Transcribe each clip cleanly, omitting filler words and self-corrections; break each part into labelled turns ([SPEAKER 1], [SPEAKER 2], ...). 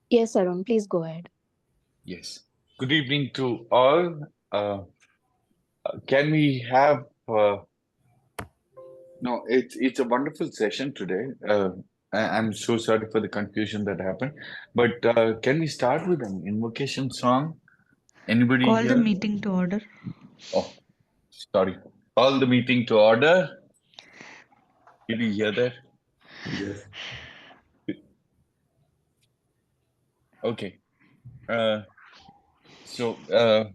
[SPEAKER 1] Yes, Arun, please go ahead.
[SPEAKER 2] Yes. Good evening to all. Can we have no, it's a wonderful session today. I'm so sorry for the confusion that happened, but can we start with an invocation song? Anybody
[SPEAKER 3] Call the
[SPEAKER 2] here?
[SPEAKER 3] meeting to order.
[SPEAKER 2] Oh, sorry. Call the meeting to order. Did you hear that?
[SPEAKER 4] Yes.
[SPEAKER 2] Okay. Uh, so the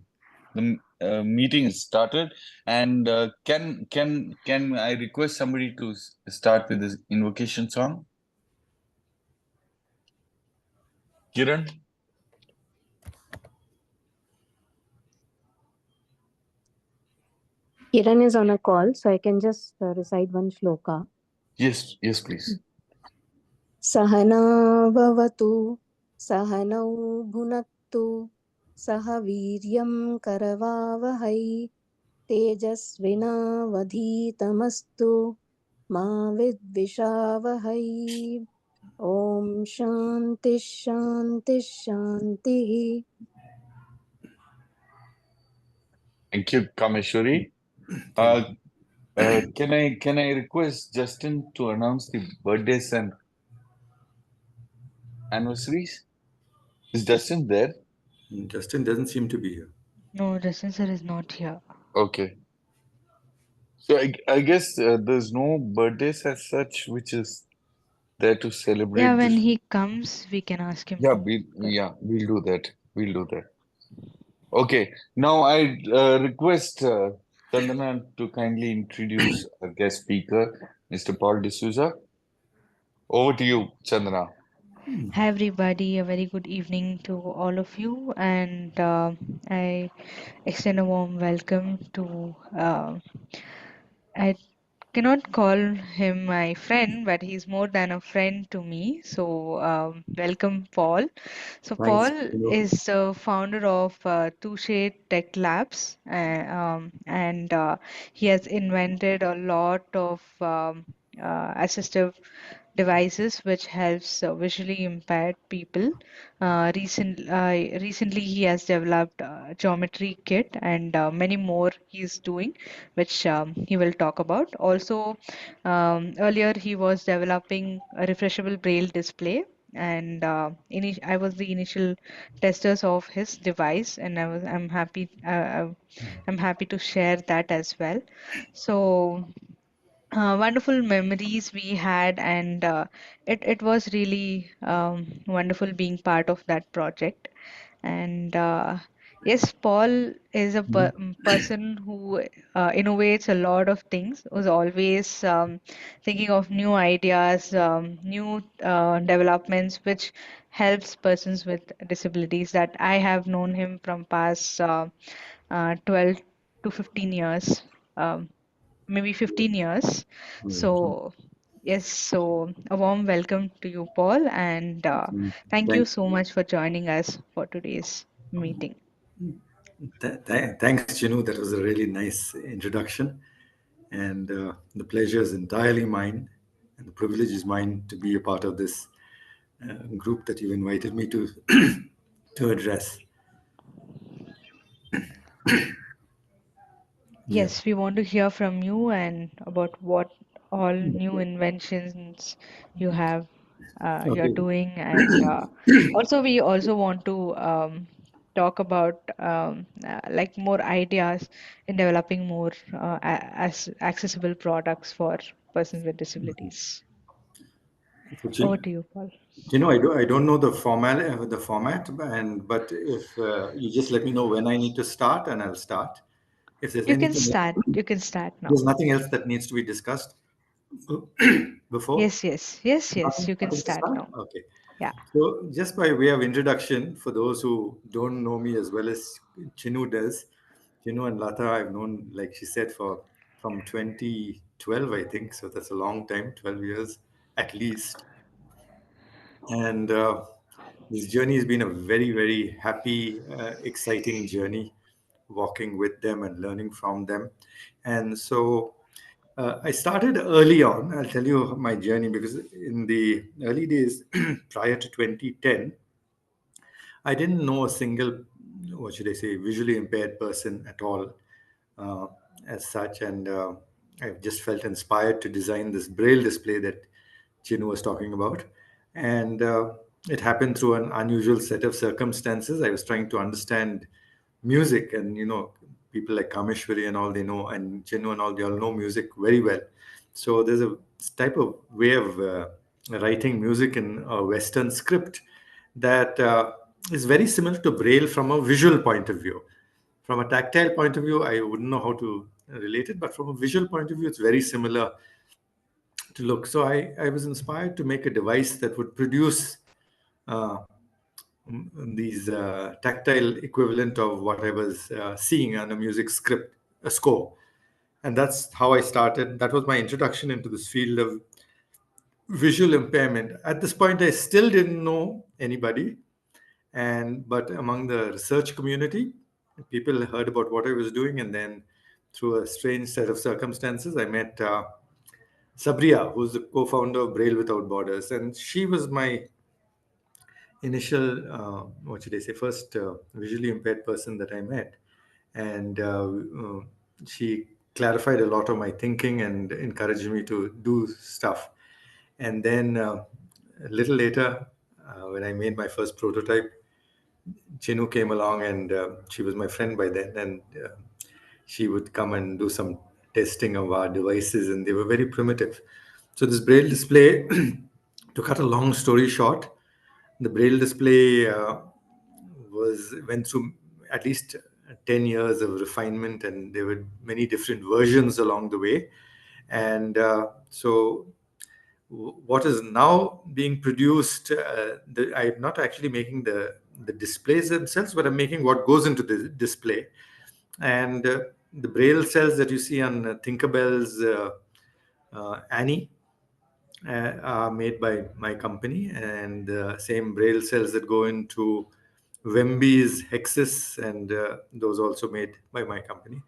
[SPEAKER 2] meeting is started, and can I request somebody to start with this invocation song? Kiran?
[SPEAKER 1] Kiran is on a call, so I can just recite one shloka.
[SPEAKER 2] Yes, yes, please.
[SPEAKER 1] Sahana vavatu, sahanau bhunaktu, saha viryam karavavahai, tejasvinavadhitamastu, ma vidvishavahai. Om Shanti Shanti Shanti.
[SPEAKER 2] Thank you, Kameshwari.
[SPEAKER 4] Thank
[SPEAKER 2] Uh, can I request Justin to announce the birthdays and anniversaries? Is Justin there?
[SPEAKER 4] you. Justin doesn't seem to be here.
[SPEAKER 3] No, Justin sir is not here.
[SPEAKER 2] Okay. So I guess there's no birthdays as such which is there to
[SPEAKER 3] Yeah,
[SPEAKER 2] celebrate
[SPEAKER 3] when
[SPEAKER 2] this.
[SPEAKER 3] he comes, we can ask him
[SPEAKER 2] Yeah,
[SPEAKER 3] to.
[SPEAKER 2] we'll do that. We'll do that. Okay. Now I request Chandana to kindly introduce our guest speaker, Mr. Paul D'Souza. Over to you, Chandana.
[SPEAKER 3] Hi, everybody. A very good evening to all of you, and I extend a warm welcome to. I cannot call him my friend, but he's more than a friend to me. So, welcome, Paul. So,
[SPEAKER 4] Thanks.
[SPEAKER 3] Paul is the founder of Touche Tech Labs, and he has invented a lot of assistive devices which helps visually impaired people. Recently, he has developed a geometry kit and many more he's doing, which he will talk about. Also, earlier he was developing a refreshable braille display, and I was the initial testers of his device, and I'm happy to share that as well. So wonderful memories we had, and it was really wonderful being part of that project. And yes, Paul is a person who innovates a lot of things, was always thinking of new ideas, new developments, which helps persons with disabilities. That I have known him from past 12 to 15 years. Maybe 15 years.
[SPEAKER 4] Right.
[SPEAKER 3] So, yes, so a warm welcome to you, Paul, and thank you
[SPEAKER 4] Thank,
[SPEAKER 3] so much for joining us for today's meeting.
[SPEAKER 4] thanks, Chinu. That was a really nice introduction. And the pleasure is entirely mine, and the privilege is mine to be a part of this group that you've invited me to to address. Yeah.
[SPEAKER 3] Yes, we want to hear from you and about what all new inventions you have, you're
[SPEAKER 4] Okay.
[SPEAKER 3] doing, and also we also want to talk about like more ideas in developing more as accessible products for persons with disabilities.
[SPEAKER 4] So,
[SPEAKER 3] Over to you, Paul.
[SPEAKER 4] I don't know the format, and but if you just let me know when I need to start, and I'll start. If there's
[SPEAKER 3] You can
[SPEAKER 4] anything,
[SPEAKER 3] start. You can start now.
[SPEAKER 4] there's nothing else that needs to be discussed before.
[SPEAKER 3] Yes, yes, yes, yes. You can
[SPEAKER 4] Nothing to
[SPEAKER 3] start
[SPEAKER 4] start.
[SPEAKER 3] now.
[SPEAKER 4] Okay.
[SPEAKER 3] Yeah.
[SPEAKER 4] So, just by way of introduction, for those who don't know me as well as Chinu does, Chinu and Lata, I've known, like she said, for from 2012, I think. So that's a long time, 12 years at least. And this journey has been a very, very happy, exciting journey, walking with them and learning from them. And so I started early on. I'll tell you my journey because in the early days, prior to 2010, I didn't know a single, what should I say, visually impaired person at all, uh, as such. And I just felt inspired to design this braille display that Chinu was talking about. And it happened through an unusual set of circumstances. I was trying to understand music, and people like Kameshwari and all, they know, and Chinu and all, they all know music very well. So there's a type of way of writing music in a Western script that is very similar to Braille from a visual point of view. From a tactile point of view, I wouldn't know how to relate it, but from a visual point of view, it's very similar to look. So I was inspired to make a device that would produce uh, these tactile equivalent of what I was seeing on a music script, a score. And that's how I started. That was my introduction into this field of visual impairment. At this point, I still didn't know anybody, and but among the research community, people heard about what I was doing, and then through a strange set of circumstances, I met Sabria, who's the co-founder of Braille Without Borders, and she was my initial, what should I say, first visually impaired person that I met, and she clarified a lot of my thinking and encouraged me to do stuff. And then a little later, when I made my first prototype, Chinu came along, and she was my friend by then, and she would come and do some testing of our devices, and they were very primitive. So this braille display, to cut a long story short, the braille display was went through at least 10 years of refinement, and there were many different versions along the way. And so what is now being produced, I'm not actually making the displays themselves, but I'm making what goes into the display. And the braille cells that you see on Tinkerbell's Annie are made by my company, and the same braille cells that go into Wemby's Hexis, and those also made by my company.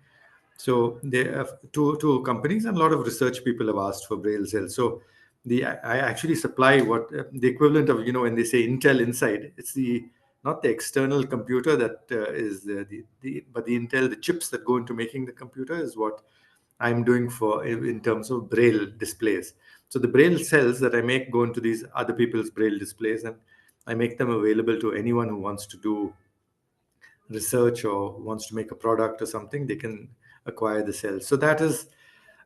[SPEAKER 4] So there are two companies, and a lot of research people have asked for braille cells. So I actually supply what the equivalent of, when they say Intel Inside, it's the not the external computer that is but the Intel, the chips that go into making the computer is what I'm doing for in terms of braille displays. So the braille cells that I make go into these other people's braille displays, and I make them available to anyone who wants to do research or wants to make a product or something. They can acquire the cells. So that is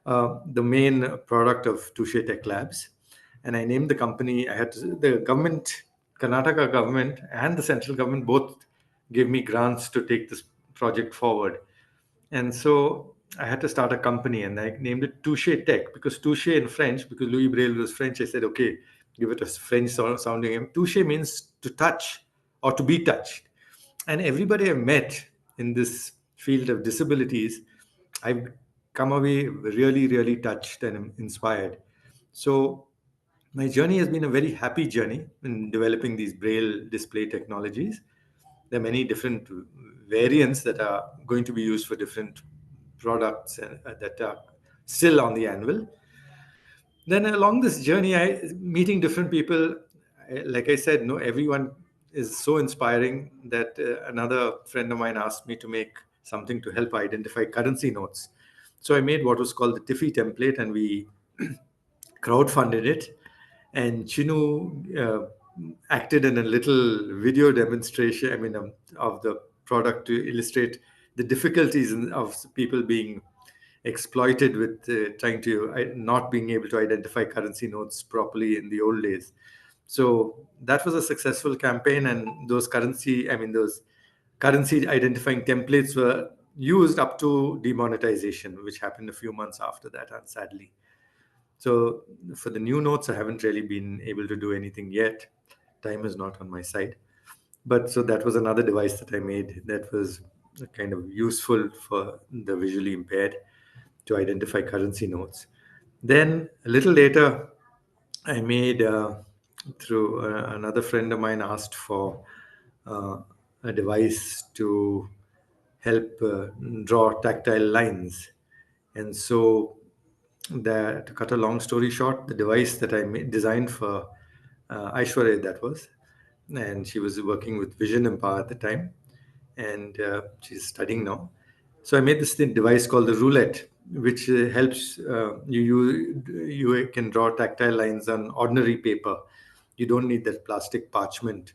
[SPEAKER 4] the main product of Touche Tech Labs. And I named the company. I had the government, Karnataka government, and the central government both gave me grants to take this project forward. And so I had to start a company, and I named it Touche Tech, because touche in French, because Louis Braille was French, I said, okay, give it a French sounding name. Touche means to touch or to be touched. And everybody I've met in this field of disabilities, I've come away really, really touched and inspired. So my journey has been a very happy journey in developing these braille display technologies. There are many different variants that are going to be used for different products, and that are still on the anvil. Then along this journey, I meeting different people. Like I said, no, everyone is so inspiring that another friend of mine asked me to make something to help identify currency notes. So I made what was called the Tiffy template, and we crowdfunded it. And Chinu acted in a little video demonstration, I mean, of the product to illustrate the difficulties of people being exploited with trying to not being able to identify currency notes properly in the old days. So that was a successful campaign, and those currency identifying templates were used up to demonetization, which happened a few months after that, sadly. So for the new notes, I haven't really been able to do anything yet. Time is not on my side. But so that was another device that I made that was kind of useful for the visually impaired to identify currency notes. Then a little later, I made through another friend of mine asked for uh, a device to help draw tactile lines. And so, to cut a long story short, the device that I designed for Aishwarya, that was, and she was working with Vision Empower at the time, and she's studying now. So I made this device called the roulette, which helps you can draw tactile lines on ordinary paper. You don't need that plastic parchment.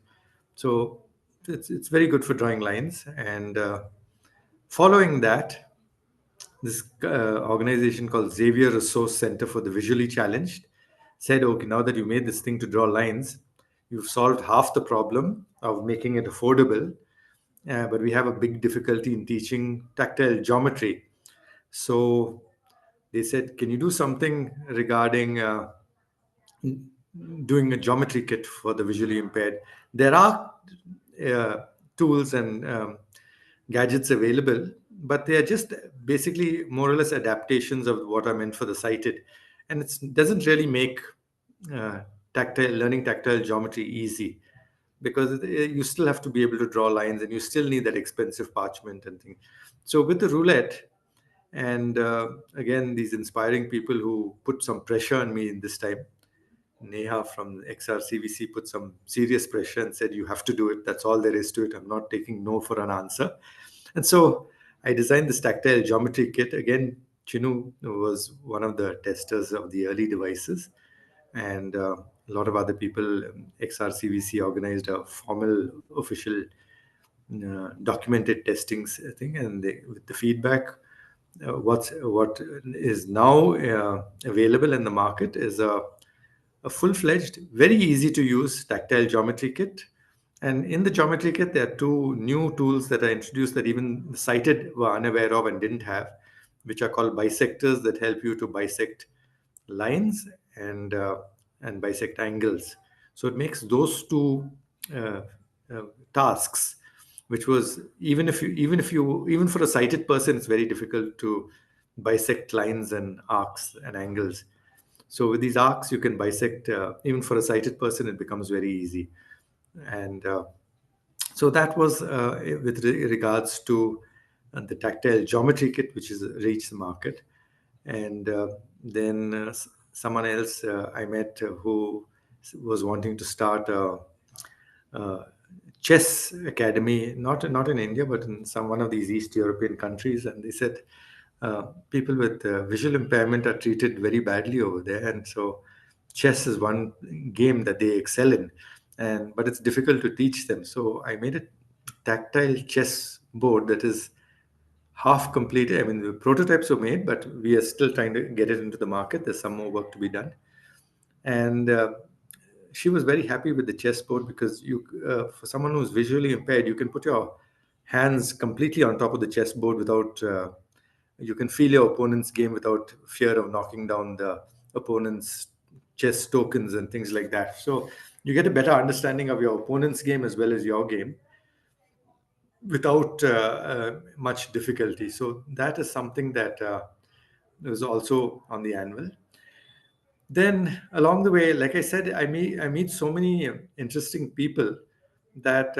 [SPEAKER 4] So it's very good for drawing lines. And following that, this organization called Xavier Resource Center for the Visually Challenged said, okay, now that you made this thing to draw lines, you've solved half the problem of making it affordable, but we have a big difficulty in teaching tactile geometry. So they said, can you do something regarding doing a geometry kit for the visually impaired? There are uh, tools and gadgets available, but they are just basically more or less adaptations of what are meant for the sighted. And it doesn't really make uh, learning tactile geometry easy, because you still have to be able to draw lines and you still need that expensive parchment and thing. So with the roulette, and again, these inspiring people who put some pressure on me in this time, Neha from XRCVC put some serious pressure and said, you have to do it. That's all there is to it. I'm not taking no for an answer. And so I designed this tactile geometry kit. Again, Chinu was one of the testers of the early devices. And a lot of other people, XRCVC organized a formal, official, documented testings thing. And with the feedback, what is now available in the market is a full-fledged, very easy to use tactile geometry kit. And in the geometry kit, there are two new tools that are introduced that even the sighted were unaware of and didn't have, which are called bisectors, that help you to bisect lines and and bisect angles. So it makes those two uh, uh, tasks, which was, even for a sighted person, it's very difficult to bisect lines and arcs and angles. So with these arcs, you can bisect. Even for a sighted person, it becomes very easy. And so that was with regards to the tactile geometry kit, which has reached the market. And then someone else I met who was wanting to start a chess academy, not in India, but in some one of these East European countries. And they said people with visual impairment are treated very badly over there, and so chess is one game that they excel in, and but it's difficult to teach them. So I made a tactile chess board that is half completed. I mean, the prototypes were made, but we are still trying to get it into the market. There's some more work to be done. And she was very happy with the chessboard, because for someone who's visually impaired, you can put your hands completely on top of the chessboard without. You can feel your opponent's game without fear of knocking down the opponent's chess tokens and things like that. So you get a better understanding of your opponent's game as well as your game without much difficulty. So that is something that was also on the annual. Then along the way, like I said, I meet so many interesting people that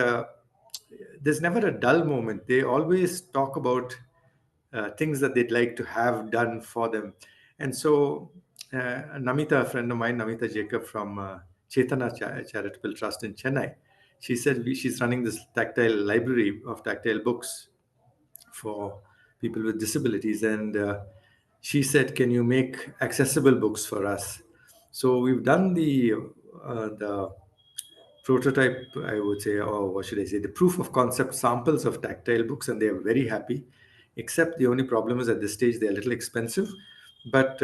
[SPEAKER 4] there's never a dull moment. They always talk about things that they'd like to have done for them. And so Namita, a friend of mine, Namita Jacob from Chetana Charitable Trust in Chennai, she said she's running this tactile library of tactile books for people with disabilities. And she said, can you make accessible books for us? So we've done the prototype, I would say, or what should I say, the proof of concept samples of tactile books, and they are very happy. Except the only problem is at this stage they're a little expensive. But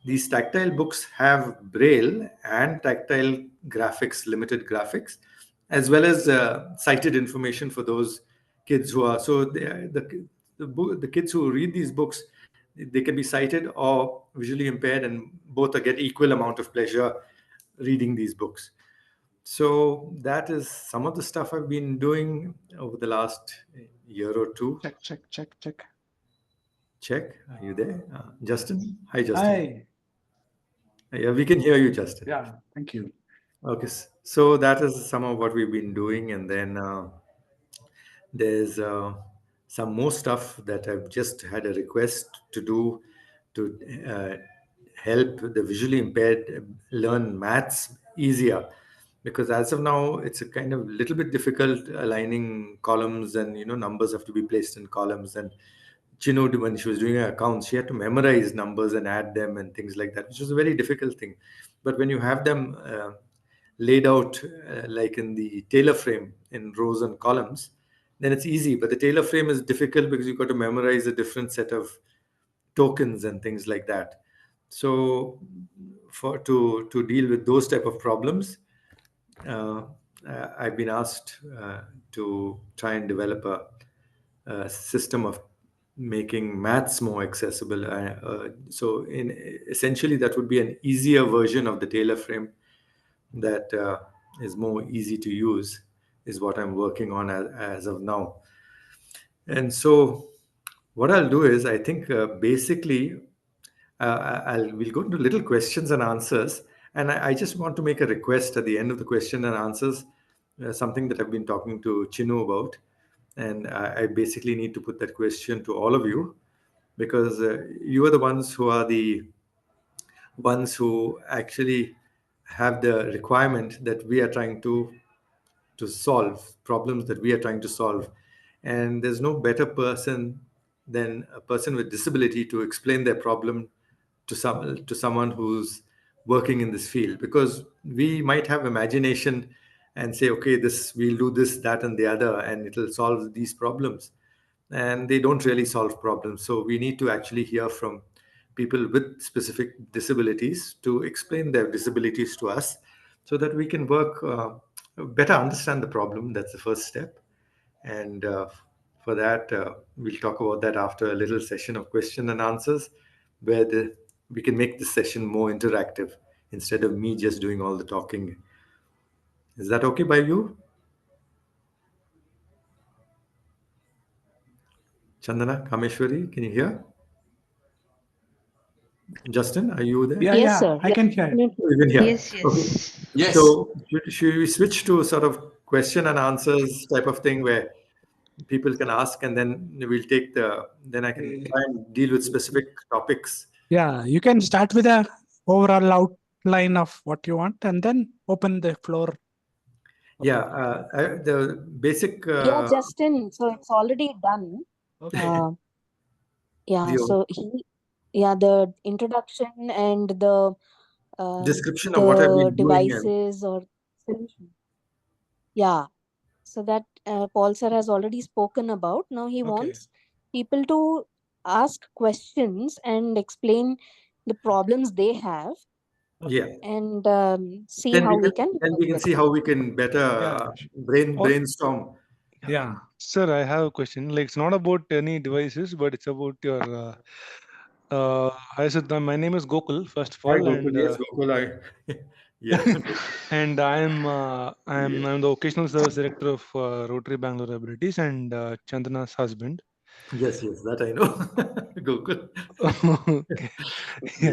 [SPEAKER 4] these tactile books have braille and tactile graphics, limited graphics, as well as cited information for those kids who are so the kids who read these books, they can be sighted or visually impaired, and both get equal amount of pleasure reading these books. So that is some of the stuff I've been doing over the last year or two.
[SPEAKER 5] Check, check, check, check.
[SPEAKER 4] Check. Are you there? Justin? Hi, Justin.
[SPEAKER 5] Hi.
[SPEAKER 4] Yeah, we can hear you, Justin.
[SPEAKER 5] Yeah, thank you.
[SPEAKER 4] Okay. So that is some of what we've been doing. And then there's some more stuff that I've just had a request to do to help the visually impaired learn maths easier. because as of now it's a kind of little bit difficult aligning columns, and numbers have to be placed in columns. And Chinu, when she was doing her accounts, she had to memorize numbers and add them and things like that, which was a very difficult thing. But when you have them laid out like in the Taylor frame in rows and columns, then it's easy. But the Taylor frame is difficult because you've got to memorize a different set of tokens and things like that. So for to deal with those type of problems, uh, I've been asked to try and develop a system of making maths more accessible. So, in essentially, that would be an easier version of the Taylor frame that is more easy to use. Is what I'm working on as of now. And so, what I'll do is, I think basically we'll go into little questions and answers, and I just want to make a request at the end of the question and answers, something that I've been talking to Chinu about, and I basically need to put that question to all of you because you are the ones who are the ones who actually have the requirement that we are trying to solve problems that we are trying to solve. And there's no better person than a person with disability to explain their problem to someone who's working in this field, because we might have imagination and say, okay, this we'll do this, that, and the other, and it'll solve these problems, and they don't really solve problems. So we need to actually hear from people with specific disabilities to explain their disabilities to us so that we can work better understand the problem. That's the first step. And for that, we'll talk about that after a little session of question and answers, where we can make the session more interactive instead of me just doing all the talking. Is that okay by you, Chandana, Kameshwari? Can you hear? Justin, are you there?
[SPEAKER 1] Yes,
[SPEAKER 5] Yeah,
[SPEAKER 1] sir.
[SPEAKER 5] I
[SPEAKER 1] Yeah,
[SPEAKER 5] can hear.
[SPEAKER 1] definitely.
[SPEAKER 4] You can hear.
[SPEAKER 3] Yes,
[SPEAKER 4] Okay.
[SPEAKER 3] yes.
[SPEAKER 2] Yes.
[SPEAKER 4] So should we switch to sort of question and answers type of thing where people can ask, and then then I can
[SPEAKER 5] Uh,
[SPEAKER 4] try and deal with specific topics.
[SPEAKER 5] Yeah, you can start with a overall outline of what you want and then open the floor.
[SPEAKER 4] Yeah, the basic
[SPEAKER 1] Yeah, Justin. So it's already done.
[SPEAKER 5] Okay.
[SPEAKER 1] Uh, yeah.
[SPEAKER 4] the
[SPEAKER 1] So yeah, the introduction and
[SPEAKER 4] description of what I've
[SPEAKER 1] the
[SPEAKER 4] been doing. And
[SPEAKER 1] devices or solution. Yeah. So that Paul sir has already spoken about. Now he
[SPEAKER 5] Okay.
[SPEAKER 1] wants people to ask questions and explain the problems they have
[SPEAKER 4] yeah,
[SPEAKER 1] and see
[SPEAKER 4] then
[SPEAKER 1] how
[SPEAKER 4] we can
[SPEAKER 1] we can
[SPEAKER 4] then
[SPEAKER 1] work
[SPEAKER 4] we can
[SPEAKER 1] with
[SPEAKER 4] see
[SPEAKER 1] it.
[SPEAKER 4] how we can better
[SPEAKER 5] Yeah.
[SPEAKER 6] Oh,
[SPEAKER 4] brainstorm.
[SPEAKER 6] yeah.
[SPEAKER 5] Yeah.
[SPEAKER 6] Sir, I have a question. Like, it's not about any devices, but it's about your. I said, my name is Gokul, first of
[SPEAKER 4] Hi,
[SPEAKER 6] all,
[SPEAKER 4] Gokul. Yes, Gokul. Yeah,
[SPEAKER 6] and I'm the occasional service director of Rotary Bangalore Abilities and Chandana's husband.
[SPEAKER 4] yes, that I know. Gokul.
[SPEAKER 6] Okay. Yeah.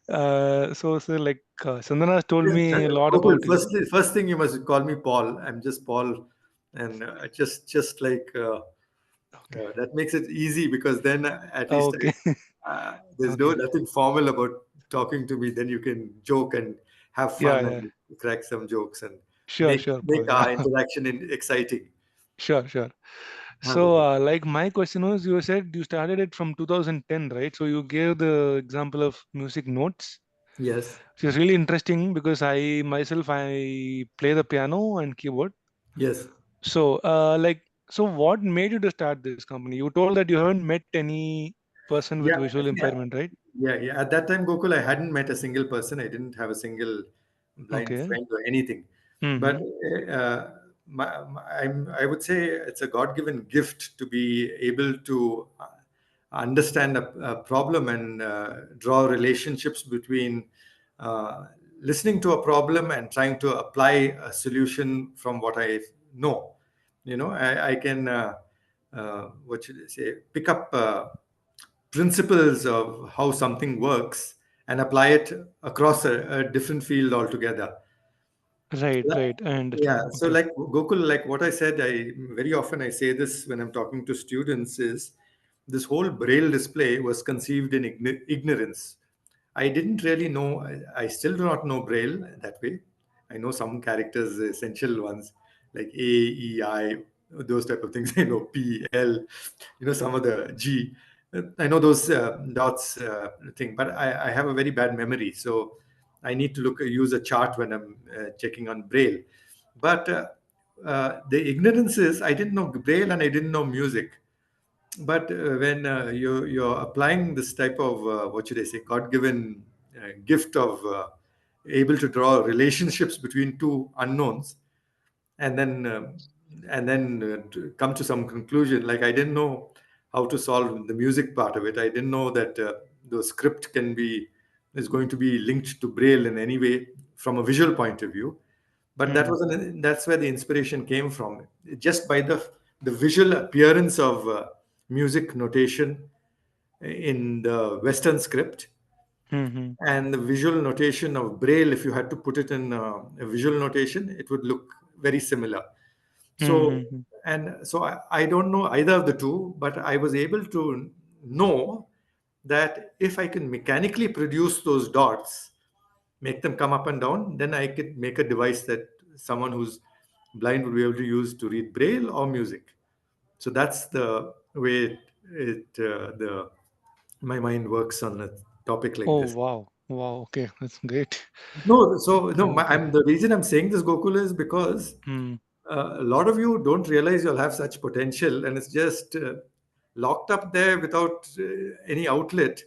[SPEAKER 4] Yeah.
[SPEAKER 6] So, sir, like Chandana has told
[SPEAKER 4] Yes,
[SPEAKER 6] me a lot
[SPEAKER 4] Gokul.
[SPEAKER 6] about you.
[SPEAKER 4] First thing you must call me Paul. I'm just Paul, and just like
[SPEAKER 6] Okay.
[SPEAKER 4] that makes it easy because then at least
[SPEAKER 6] Okay.
[SPEAKER 4] there's
[SPEAKER 6] Okay.
[SPEAKER 4] nothing formal about talking to me. Then you can joke and have
[SPEAKER 6] Yeah,
[SPEAKER 4] fun
[SPEAKER 6] yeah.
[SPEAKER 4] and crack some jokes and
[SPEAKER 6] Sure, sure,
[SPEAKER 4] make
[SPEAKER 6] Paul.
[SPEAKER 4] our
[SPEAKER 6] Yeah.
[SPEAKER 4] interaction exciting.
[SPEAKER 6] Sure, sure. So,
[SPEAKER 4] Gokul.
[SPEAKER 6] like my question was, you said you started it from 2010, right? So you gave the example of music notes.
[SPEAKER 4] Yes,
[SPEAKER 6] So it's really interesting because I myself I play the piano and keyboard.
[SPEAKER 4] yes.
[SPEAKER 6] So, so what made you to start this company? You told that you haven't met any person with
[SPEAKER 4] Yeah,
[SPEAKER 6] visual
[SPEAKER 4] yeah,
[SPEAKER 6] impairment, right?
[SPEAKER 4] yeah. At that time, Gokul, I hadn't met a single person. I didn't have a single blind
[SPEAKER 6] Okay.
[SPEAKER 4] friend or anything. But
[SPEAKER 6] Mm-hmm.
[SPEAKER 4] I would say it's a God-given gift to be able to understand a problem and draw relationships between uh, listening to a problem and trying to apply a solution from what I know. I can what should I say? Pick up principles of how something works and apply it across a different field altogether.
[SPEAKER 6] Right, right. I
[SPEAKER 4] Yeah,
[SPEAKER 6] understand.
[SPEAKER 4] so
[SPEAKER 6] Okay.
[SPEAKER 4] like Gokul, like what I said, I very often I say this when I'm talking to students is this whole braille display was conceived in ignorance. I didn't really know. I still do not know braille that way. I know some characters, essential ones like A, E, I, those type of things. I know P, L, some of the G. I know those dots thing, but I have a very bad memory, so I need to use a chart when I'm checking on Braille. But the ignorance is I didn't know Braille and I didn't know music. But when you're applying this type of what should I say, God-given gift of able to draw relationships between two unknowns, and then to come to some conclusion. Like I didn't know how to solve the music part of it. I didn't know that the script is going to be linked to Braille in any way from a visual point of view. But that's where the inspiration came from, just by the visual appearance of music notation in the Western script,
[SPEAKER 6] Hmm.
[SPEAKER 4] and the visual notation of Braille. If you had to put it in a visual notation, it would look very similar. So,
[SPEAKER 6] Hmm.
[SPEAKER 4] and so I don't know either of the two, but I was able to know that if I can mechanically produce those dots, make them come up and down, then I could make a device that someone who's blind would be able to use to read Braille or music. So that's the way the my mind works on a topic like
[SPEAKER 6] Oh,
[SPEAKER 4] this.
[SPEAKER 6] wow. Wow. Okay. That's great.
[SPEAKER 4] No, so no,
[SPEAKER 6] Okay. Okay.
[SPEAKER 4] I'm the reason I'm saying this, Gokul, is because
[SPEAKER 6] Hmm.
[SPEAKER 4] a lot of you don't realize you'll have such potential, and it's just locked up there without any outlet.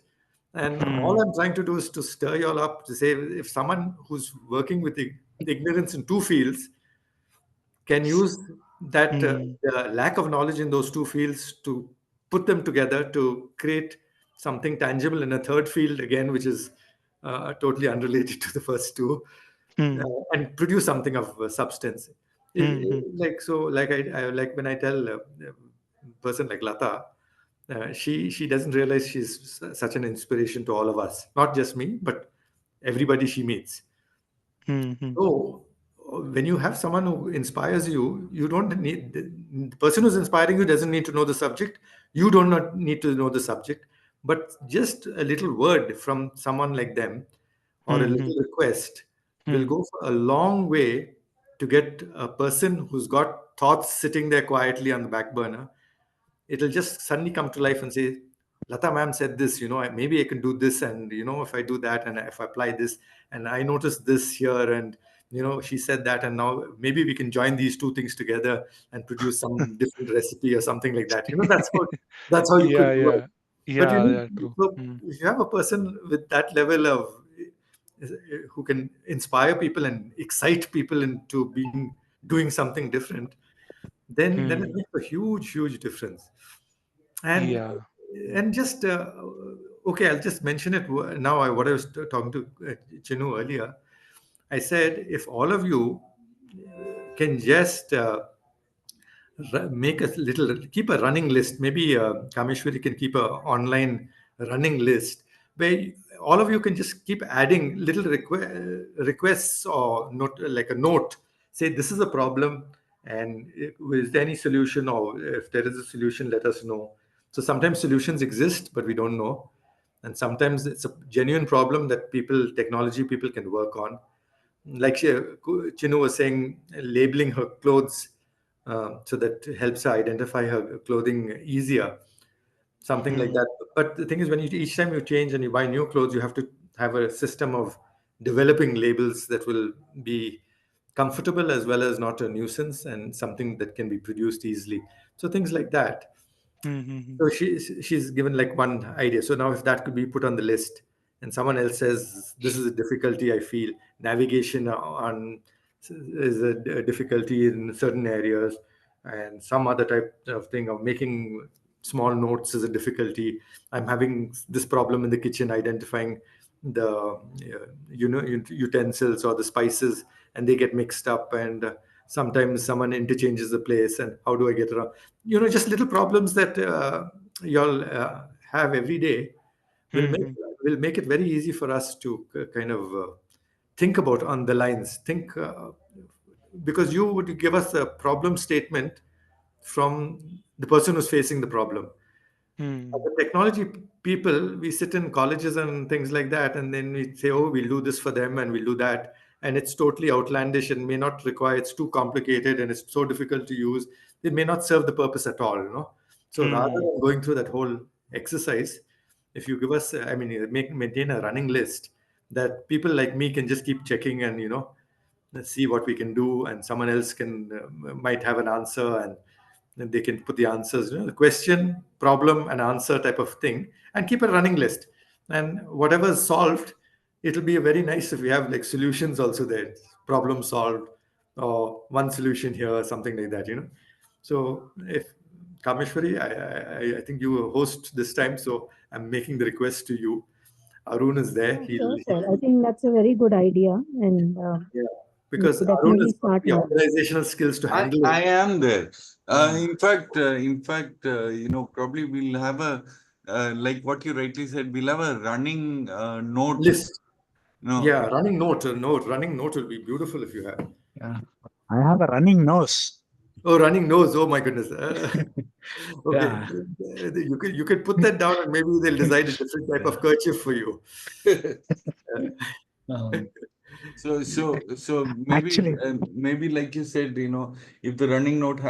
[SPEAKER 4] And all
[SPEAKER 6] Hmm.
[SPEAKER 4] I'm trying to do is to stir you all up to say, if someone who's working with ignorance in two fields can use that
[SPEAKER 6] Hmm.
[SPEAKER 4] the lack of knowledge in those two fields to put them together to create something tangible in a third field again, which is totally unrelated to the first two,
[SPEAKER 6] Hmm.
[SPEAKER 4] and produce something of substance.
[SPEAKER 6] Hmm.
[SPEAKER 4] Like so, like I like when I tell a person like Lata, she doesn't realize she's such an inspiration to all of us, not just me, but everybody she meets.
[SPEAKER 6] Hmm. Hmm.
[SPEAKER 4] So when you have someone who inspires you, you don't need the person who's inspiring you doesn't need to know the subject. You do not need to know the subject, but just a little word from someone like them or a
[SPEAKER 6] Hmm.
[SPEAKER 4] little request will
[SPEAKER 6] Hmm.
[SPEAKER 4] go for a long way to get a person who's got thoughts sitting there quietly on the back burner. It'll just suddenly come to life and say, Lata ma'am said this, maybe I can do this. And, if I do that and if I apply this, and I noticed this here, and, she said that, and now maybe we can join these two things together and produce some different recipe or something like that. That's how you could
[SPEAKER 6] Yeah.
[SPEAKER 4] do it.
[SPEAKER 6] Yeah.
[SPEAKER 4] But
[SPEAKER 6] Yeah. Yeah. True.
[SPEAKER 4] so
[SPEAKER 6] Hmm.
[SPEAKER 4] if you have a person with that level of who can inspire people and excite people into doing something different, then it
[SPEAKER 6] Hmm.
[SPEAKER 4] makes a huge difference. and
[SPEAKER 6] Yeah.
[SPEAKER 4] and just okay, I'll just mention it now. What I was talking to Chinu earlier, I said if all of you can just make a little, keep a running list. Maybe Kameshwari can keep a online running list where all of you can just keep adding little requests or note, like a note. Say this is a problem, and is there any solution, or if there is a solution, let us know. So sometimes solutions exist, but we don't know, and sometimes it's a genuine problem that technology people can work on. Like Chinu was saying, labeling her clothes so that helps her identify her clothing easier, something like
[SPEAKER 6] Hmm.
[SPEAKER 4] that. But the thing is, when each time you change and you buy new clothes, you have to have a system of developing labels that will be comfortable as well as not a nuisance, and something that can be produced easily. So things like that.
[SPEAKER 6] Hmm.
[SPEAKER 4] So she's given like one idea. So now if that could be put on the list, and someone else says this is a difficulty I feel, navigation on is a difficulty in certain areas, and some other type of thing of making small notes is a difficulty. I'm having this problem in the kitchen identifying the utensils or the spices, and they get mixed up, and sometimes someone interchanges the place, and how do I get around, just little problems that y'all have every day will make
[SPEAKER 6] Hmm.
[SPEAKER 4] will make it very easy for us to kind of think about on the lines. Think because you would give us a problem statement from the person who's facing the problem. As
[SPEAKER 6] Hmm.
[SPEAKER 4] a technology people, we sit in colleges and things like that, and then we say, "Oh, we'll do this for them and we'll do that." and it's totally outlandish and may not require, it's too complicated and it's so difficult to use, it may not serve the purpose at all, you know. So rather
[SPEAKER 6] Hmm.
[SPEAKER 4] than going through that whole exercise, if you give us, I mean, maintain a running list that people like me can just keep checking and, you know, let's see what we can do, and someone else can might have an answer, and then they can put the answers, you know, the question, problem, and answer type of thing, and keep a running list. And whatever is solved, it'll be very nice if we have like solutions also there, problem solved, or one solution here, something like that, you know. So if Kameshwari, I think you host this time, so I'm making the request to you. Arun is there.
[SPEAKER 1] Yeah, sure,
[SPEAKER 4] He'll
[SPEAKER 1] sir. I think that's a very good idea, and
[SPEAKER 4] yeah,
[SPEAKER 1] we
[SPEAKER 4] because
[SPEAKER 1] should
[SPEAKER 4] Arun
[SPEAKER 1] definitely
[SPEAKER 4] has got
[SPEAKER 1] start
[SPEAKER 4] the
[SPEAKER 1] now.
[SPEAKER 4] organizational skills to handle
[SPEAKER 2] I
[SPEAKER 4] it.
[SPEAKER 2] am there.
[SPEAKER 4] Mm.
[SPEAKER 2] In fact, probably we'll have a like what you rightly said. We'll have a running note.
[SPEAKER 4] List.
[SPEAKER 2] No,
[SPEAKER 4] Yeah, running note, a note, running note will be beautiful if you have.
[SPEAKER 5] Yeah. I have a running nose.
[SPEAKER 4] Oh, running nose. Oh my goodness. Okay,
[SPEAKER 5] Yeah.
[SPEAKER 4] you could put that down, and maybe they'll design a different type of kerchief for you.
[SPEAKER 2] Um, so
[SPEAKER 5] Actually,
[SPEAKER 2] maybe like you said, if the running notes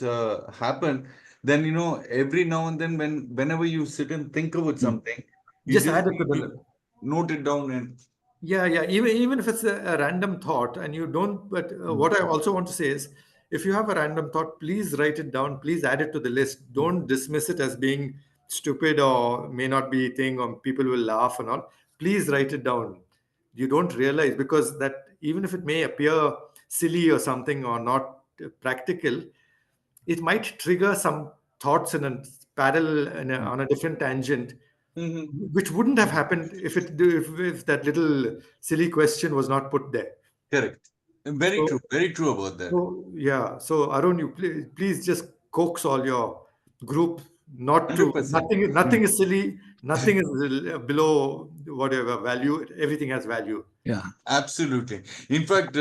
[SPEAKER 2] happen, then every now and then whenever you sit and think about something, you
[SPEAKER 4] Just
[SPEAKER 2] just
[SPEAKER 4] add it to
[SPEAKER 2] need to
[SPEAKER 4] the.
[SPEAKER 2] note it down and.
[SPEAKER 4] Yeah, yeah. Even if it's a random thought, and you don't. But
[SPEAKER 2] Mm,
[SPEAKER 4] what I also want to say is, if you have a random thought, please write it down. Please add it to the list. Don't dismiss it as being stupid or may not be thing, or people will laugh and all. Please write it down. You don't realize, because that, even if it may appear silly or something or not practical, it might trigger some thoughts in a parallel,
[SPEAKER 2] mm,
[SPEAKER 4] on a different tangent,
[SPEAKER 2] mhm.
[SPEAKER 4] which wouldn't have happened if that little silly question was not put there.
[SPEAKER 2] Correct.
[SPEAKER 4] So,
[SPEAKER 2] Very true about that.
[SPEAKER 4] yeah. So Arun, you please just coax all your group not to,
[SPEAKER 2] 100%.
[SPEAKER 4] nothing is silly, nothing is below whatever value. Everything has value.
[SPEAKER 5] yeah.
[SPEAKER 2] Absolutely. In fact,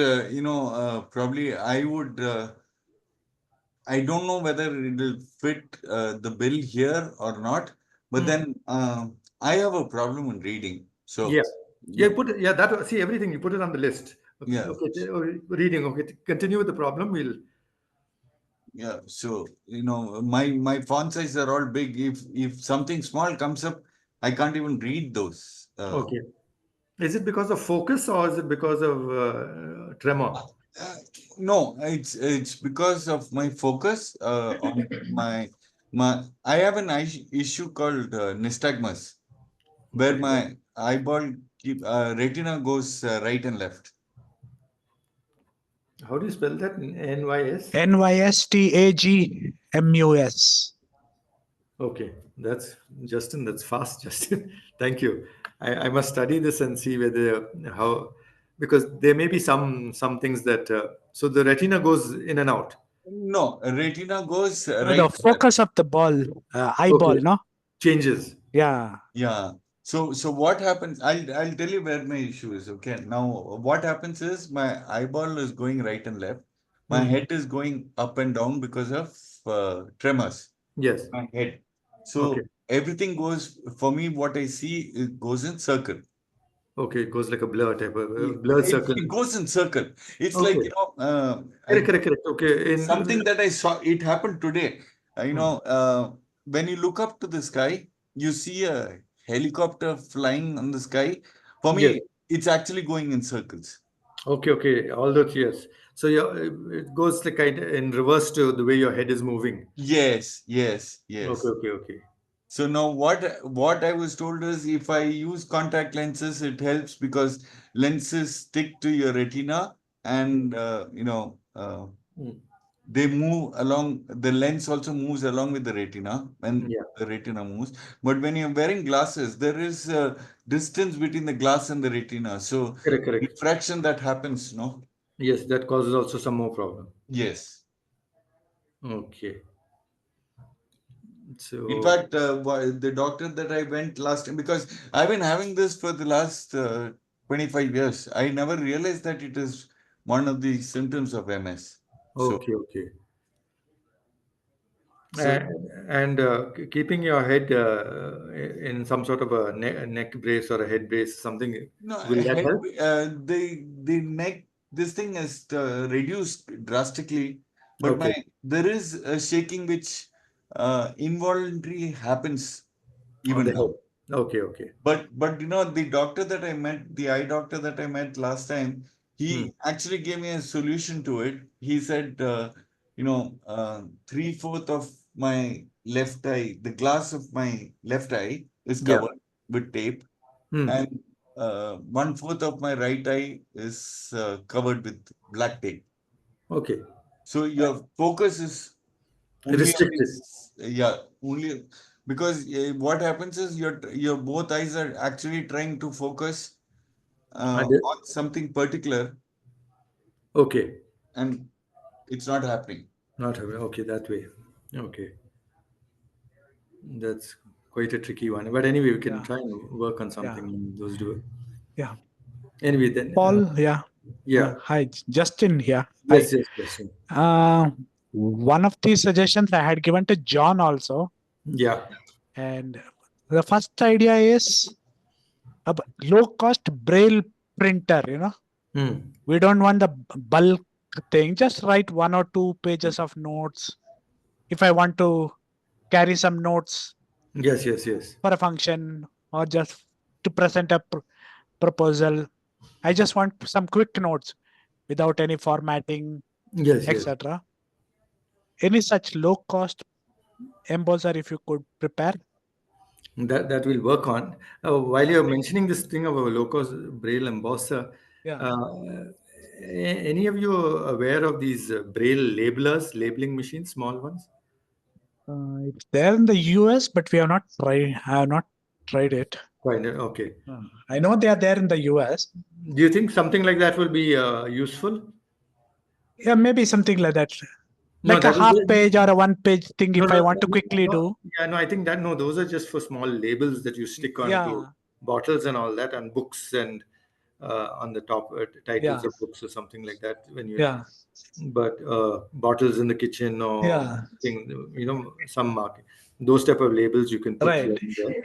[SPEAKER 2] probably I don't know whether it will fit the bill here or not, but
[SPEAKER 4] Hmm.
[SPEAKER 2] then I have a problem in reading. So,
[SPEAKER 4] Yeah. Yeah,
[SPEAKER 2] yeah,
[SPEAKER 4] put it, yeah, that, see, everything you put it on the list. Okay,
[SPEAKER 2] yeah,
[SPEAKER 4] okay, reading. Okay, continue with the problem. We'll.
[SPEAKER 2] yeah. So, my font size are all big. If something small comes up, I can't even read those.
[SPEAKER 4] Okay. Is it because of focus, or is it because of tremor?
[SPEAKER 2] Uh, no, it's because of my focus on my. I have an issue called nystagmus, where
[SPEAKER 4] Okay.
[SPEAKER 2] my eyeball retina goes right and left.
[SPEAKER 4] How do you spell that? NYS?
[SPEAKER 5] Nystagmus.
[SPEAKER 4] Okay, that's Justin. That's fast, Justin. Thank you. I must study this and see whether how, because there may be some things that so the retina goes in and out.
[SPEAKER 2] No, retina goes right
[SPEAKER 5] The
[SPEAKER 2] and left.
[SPEAKER 5] focus of the ball, eyeball,
[SPEAKER 4] Okay,
[SPEAKER 5] no?
[SPEAKER 4] changes.
[SPEAKER 5] Yeah.
[SPEAKER 2] Yeah. So what happens? I'll tell you where my issue is. Okay. Now what happens is my eyeball is going right and left. My
[SPEAKER 4] Hmm.
[SPEAKER 2] head is going up and down because of tremors.
[SPEAKER 4] Yes.
[SPEAKER 2] My head.
[SPEAKER 4] Okay.
[SPEAKER 2] So everything goes for me. What I see it goes in circle.
[SPEAKER 4] Okay. It goes like a blur type of blurred circle.
[SPEAKER 2] It goes in circle. It's like
[SPEAKER 4] Okay. Correct.
[SPEAKER 2] I
[SPEAKER 4] Correct. Correct. Okay.
[SPEAKER 2] something that I saw. It happened today.
[SPEAKER 4] Hmm.
[SPEAKER 2] When you look up to the sky, you see a helicopter flying on the sky. For
[SPEAKER 4] Yes.
[SPEAKER 2] me, it's actually going in circles.
[SPEAKER 4] Okay. Okay. All those, yes. So yeah, it goes like kind of in reverse to the way your head is moving.
[SPEAKER 2] Yes, yes,
[SPEAKER 4] Okay.
[SPEAKER 2] yes.
[SPEAKER 4] Okay. Okay.
[SPEAKER 2] So now what I was told is if I use contact lenses, it helps because lenses stick to your retina and
[SPEAKER 4] Hmm.
[SPEAKER 2] they move along, the lens also moves along with the retina when
[SPEAKER 4] Yeah.
[SPEAKER 2] the retina moves. But when you're wearing glasses, there is a distance between the glass and the retina. So
[SPEAKER 4] Correct. Correct.
[SPEAKER 2] refraction that happens, no?
[SPEAKER 4] Yes, that causes also some more problem.
[SPEAKER 2] Yes.
[SPEAKER 4] Okay.
[SPEAKER 2] In
[SPEAKER 4] So,
[SPEAKER 2] fact, the doctor that I went last time, because I've been having this for the last 25 years, I never realized that it is one of the symptoms of MS. So,
[SPEAKER 4] okay, okay.
[SPEAKER 2] So
[SPEAKER 4] And keeping your head in some sort of a neck brace or a head brace, something,
[SPEAKER 2] no,
[SPEAKER 4] will that
[SPEAKER 2] head,
[SPEAKER 4] help?
[SPEAKER 2] the neck, this thing is reduced drastically, but
[SPEAKER 4] Okay.
[SPEAKER 2] there is a shaking which involuntary happens
[SPEAKER 4] On the
[SPEAKER 2] even
[SPEAKER 4] head.
[SPEAKER 2] now.
[SPEAKER 4] Okay, okay.
[SPEAKER 2] But the doctor that I met, the eye doctor that I met last time,
[SPEAKER 4] Hmm.
[SPEAKER 2] he actually gave me a solution to it. He said, 3/4 of my left eye, the glass of my left eye is
[SPEAKER 4] Yeah.
[SPEAKER 2] covered with tape,
[SPEAKER 4] Hmm.
[SPEAKER 2] and 1/4 of my right eye is covered with black tape.
[SPEAKER 4] Okay.
[SPEAKER 2] So your focus is only on
[SPEAKER 4] Restricted.
[SPEAKER 2] this, yeah, only because what happens is your both eyes are actually trying to focus
[SPEAKER 4] And
[SPEAKER 2] on something particular,
[SPEAKER 4] okay.
[SPEAKER 2] and it's not happening.
[SPEAKER 4] Not having, okay, that way. Okay. That's quite a tricky one. But anyway, we can
[SPEAKER 5] Yeah.
[SPEAKER 4] try and work on
[SPEAKER 5] Yeah.
[SPEAKER 4] something in those do it.
[SPEAKER 5] Yeah.
[SPEAKER 4] Anyway, then,
[SPEAKER 5] Paul, yeah.
[SPEAKER 4] yeah.
[SPEAKER 5] Hi, Justin here. Hi.
[SPEAKER 4] Yes, yes, yes.
[SPEAKER 5] One of the suggestions I had given to John also,
[SPEAKER 4] Yeah.
[SPEAKER 5] and the first idea is a low cost braille printer.
[SPEAKER 4] Hmm.
[SPEAKER 5] We don't want the bulk thing. Just write 1 or 2 pages of notes. If I want to carry some notes
[SPEAKER 4] Yes, yes, yes.
[SPEAKER 5] for a function or just to present a proposal, I just want some quick notes without any formatting,
[SPEAKER 4] Yes, yes.
[SPEAKER 5] etc. Any such low cost embosser if you could prepare?
[SPEAKER 4] That will work on. While you're mentioning this thing of a low-cost braille embosser,
[SPEAKER 5] Yeah.
[SPEAKER 4] any of you aware of these braille labelers, labeling machines, small ones?
[SPEAKER 5] It's there in the US, but we have not tried. I have not tried it.
[SPEAKER 4] Fine. Okay.
[SPEAKER 5] I know they are there in the US.
[SPEAKER 4] Do you think something like that will be useful?
[SPEAKER 5] Yeah, maybe something like that.
[SPEAKER 4] No,
[SPEAKER 5] Like a
[SPEAKER 4] that is
[SPEAKER 5] half page or a 1 page thing
[SPEAKER 4] no,
[SPEAKER 5] if
[SPEAKER 4] no,
[SPEAKER 5] I
[SPEAKER 4] no,
[SPEAKER 5] want to quickly
[SPEAKER 4] no.
[SPEAKER 5] do.
[SPEAKER 4] Yeah, no. I think that no, those are just for small labels that you stick onto
[SPEAKER 5] Yeah.
[SPEAKER 4] bottles and all that, and books and on the top titles
[SPEAKER 5] Yeah.
[SPEAKER 4] of books or something like that. When you
[SPEAKER 5] Yeah.
[SPEAKER 4] but bottles in the kitchen or
[SPEAKER 5] Yeah.
[SPEAKER 4] thing, some market, those type of labels you can put here
[SPEAKER 5] Right.
[SPEAKER 4] and there.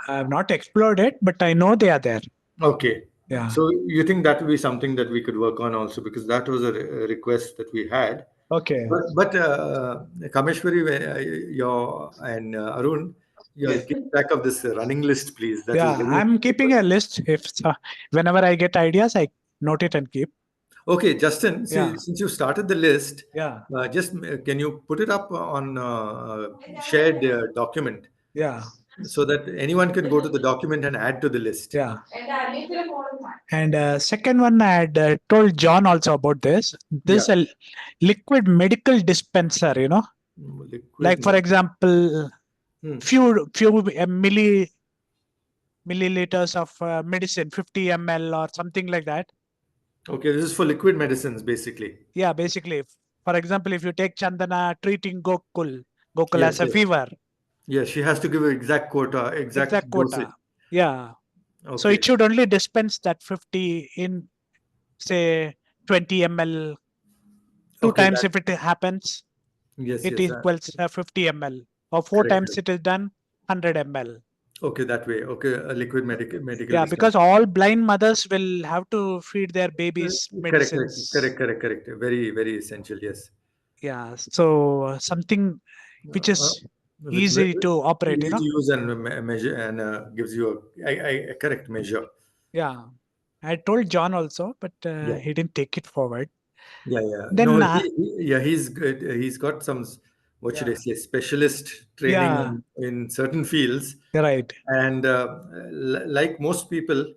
[SPEAKER 5] I have not explored it, but I know they are there.
[SPEAKER 4] Okay,
[SPEAKER 5] Yeah.
[SPEAKER 4] so you think that would be something that we could work on also, because that was a request that we had.
[SPEAKER 5] Okay.
[SPEAKER 4] But Kameshwari, your and Arun, you
[SPEAKER 2] Yes.
[SPEAKER 4] keep track of this running list, please. That is
[SPEAKER 5] Yeah.
[SPEAKER 4] very
[SPEAKER 5] I'm keeping a list. If whenever I get ideas, I note it and keep.
[SPEAKER 4] okay. Justin,
[SPEAKER 5] Yeah.
[SPEAKER 4] see, since you started the list,
[SPEAKER 5] Yeah.
[SPEAKER 4] just can you put it up on shared document
[SPEAKER 5] Yeah.
[SPEAKER 4] so that anyone can go to the document and add to the list?
[SPEAKER 5] Yeah. And second one, I had told John also about this.
[SPEAKER 4] Yeah,
[SPEAKER 5] This is a liquid medical dispenser.
[SPEAKER 4] liquid.
[SPEAKER 5] Like for example,
[SPEAKER 4] Hmm.
[SPEAKER 5] few milliliters of medicine, 50 ml or something like that.
[SPEAKER 4] Okay, this is for liquid medicines, basically.
[SPEAKER 5] Yeah, basically, for example, if you take Chandana treating Gokul
[SPEAKER 4] Yes,
[SPEAKER 5] has a
[SPEAKER 4] yes.
[SPEAKER 5] fever,
[SPEAKER 4] Yes, she has to give an exact quota,
[SPEAKER 5] exact
[SPEAKER 4] exact dosage.
[SPEAKER 5] quota. Yeah. So it
[SPEAKER 4] Okay.
[SPEAKER 5] should only dispense that 50 in, say, 20 ml two
[SPEAKER 4] Okay,
[SPEAKER 5] times
[SPEAKER 4] that
[SPEAKER 5] if it happens.
[SPEAKER 4] yes,
[SPEAKER 5] It
[SPEAKER 4] yes,
[SPEAKER 5] equals 50 ml, or four
[SPEAKER 4] correct,
[SPEAKER 5] times
[SPEAKER 4] correct.
[SPEAKER 5] it is done 100 ml.
[SPEAKER 4] Okay, that way. Okay, a liquid medical
[SPEAKER 5] Yeah, because
[SPEAKER 4] dispenser.
[SPEAKER 5] all blind mothers will have to feed their babies
[SPEAKER 4] Correct, correct,
[SPEAKER 5] medicines.
[SPEAKER 4] correct, correct, correct. Very, very essential. Yes.
[SPEAKER 5] Yeah, so something which
[SPEAKER 4] Uh,
[SPEAKER 5] is
[SPEAKER 4] with
[SPEAKER 5] easy to operate.
[SPEAKER 4] easy to use and measure and gives you a correct measure.
[SPEAKER 5] Yeah, I told John also, but
[SPEAKER 4] Yeah.
[SPEAKER 5] he didn't take it forward.
[SPEAKER 4] Yeah, yeah. No,
[SPEAKER 5] Then,
[SPEAKER 4] yeah, he's good. He's got some, what should I
[SPEAKER 5] yeah,
[SPEAKER 4] say, specialist training
[SPEAKER 5] yeah,
[SPEAKER 4] in certain fields.
[SPEAKER 5] right.
[SPEAKER 4] And like most people,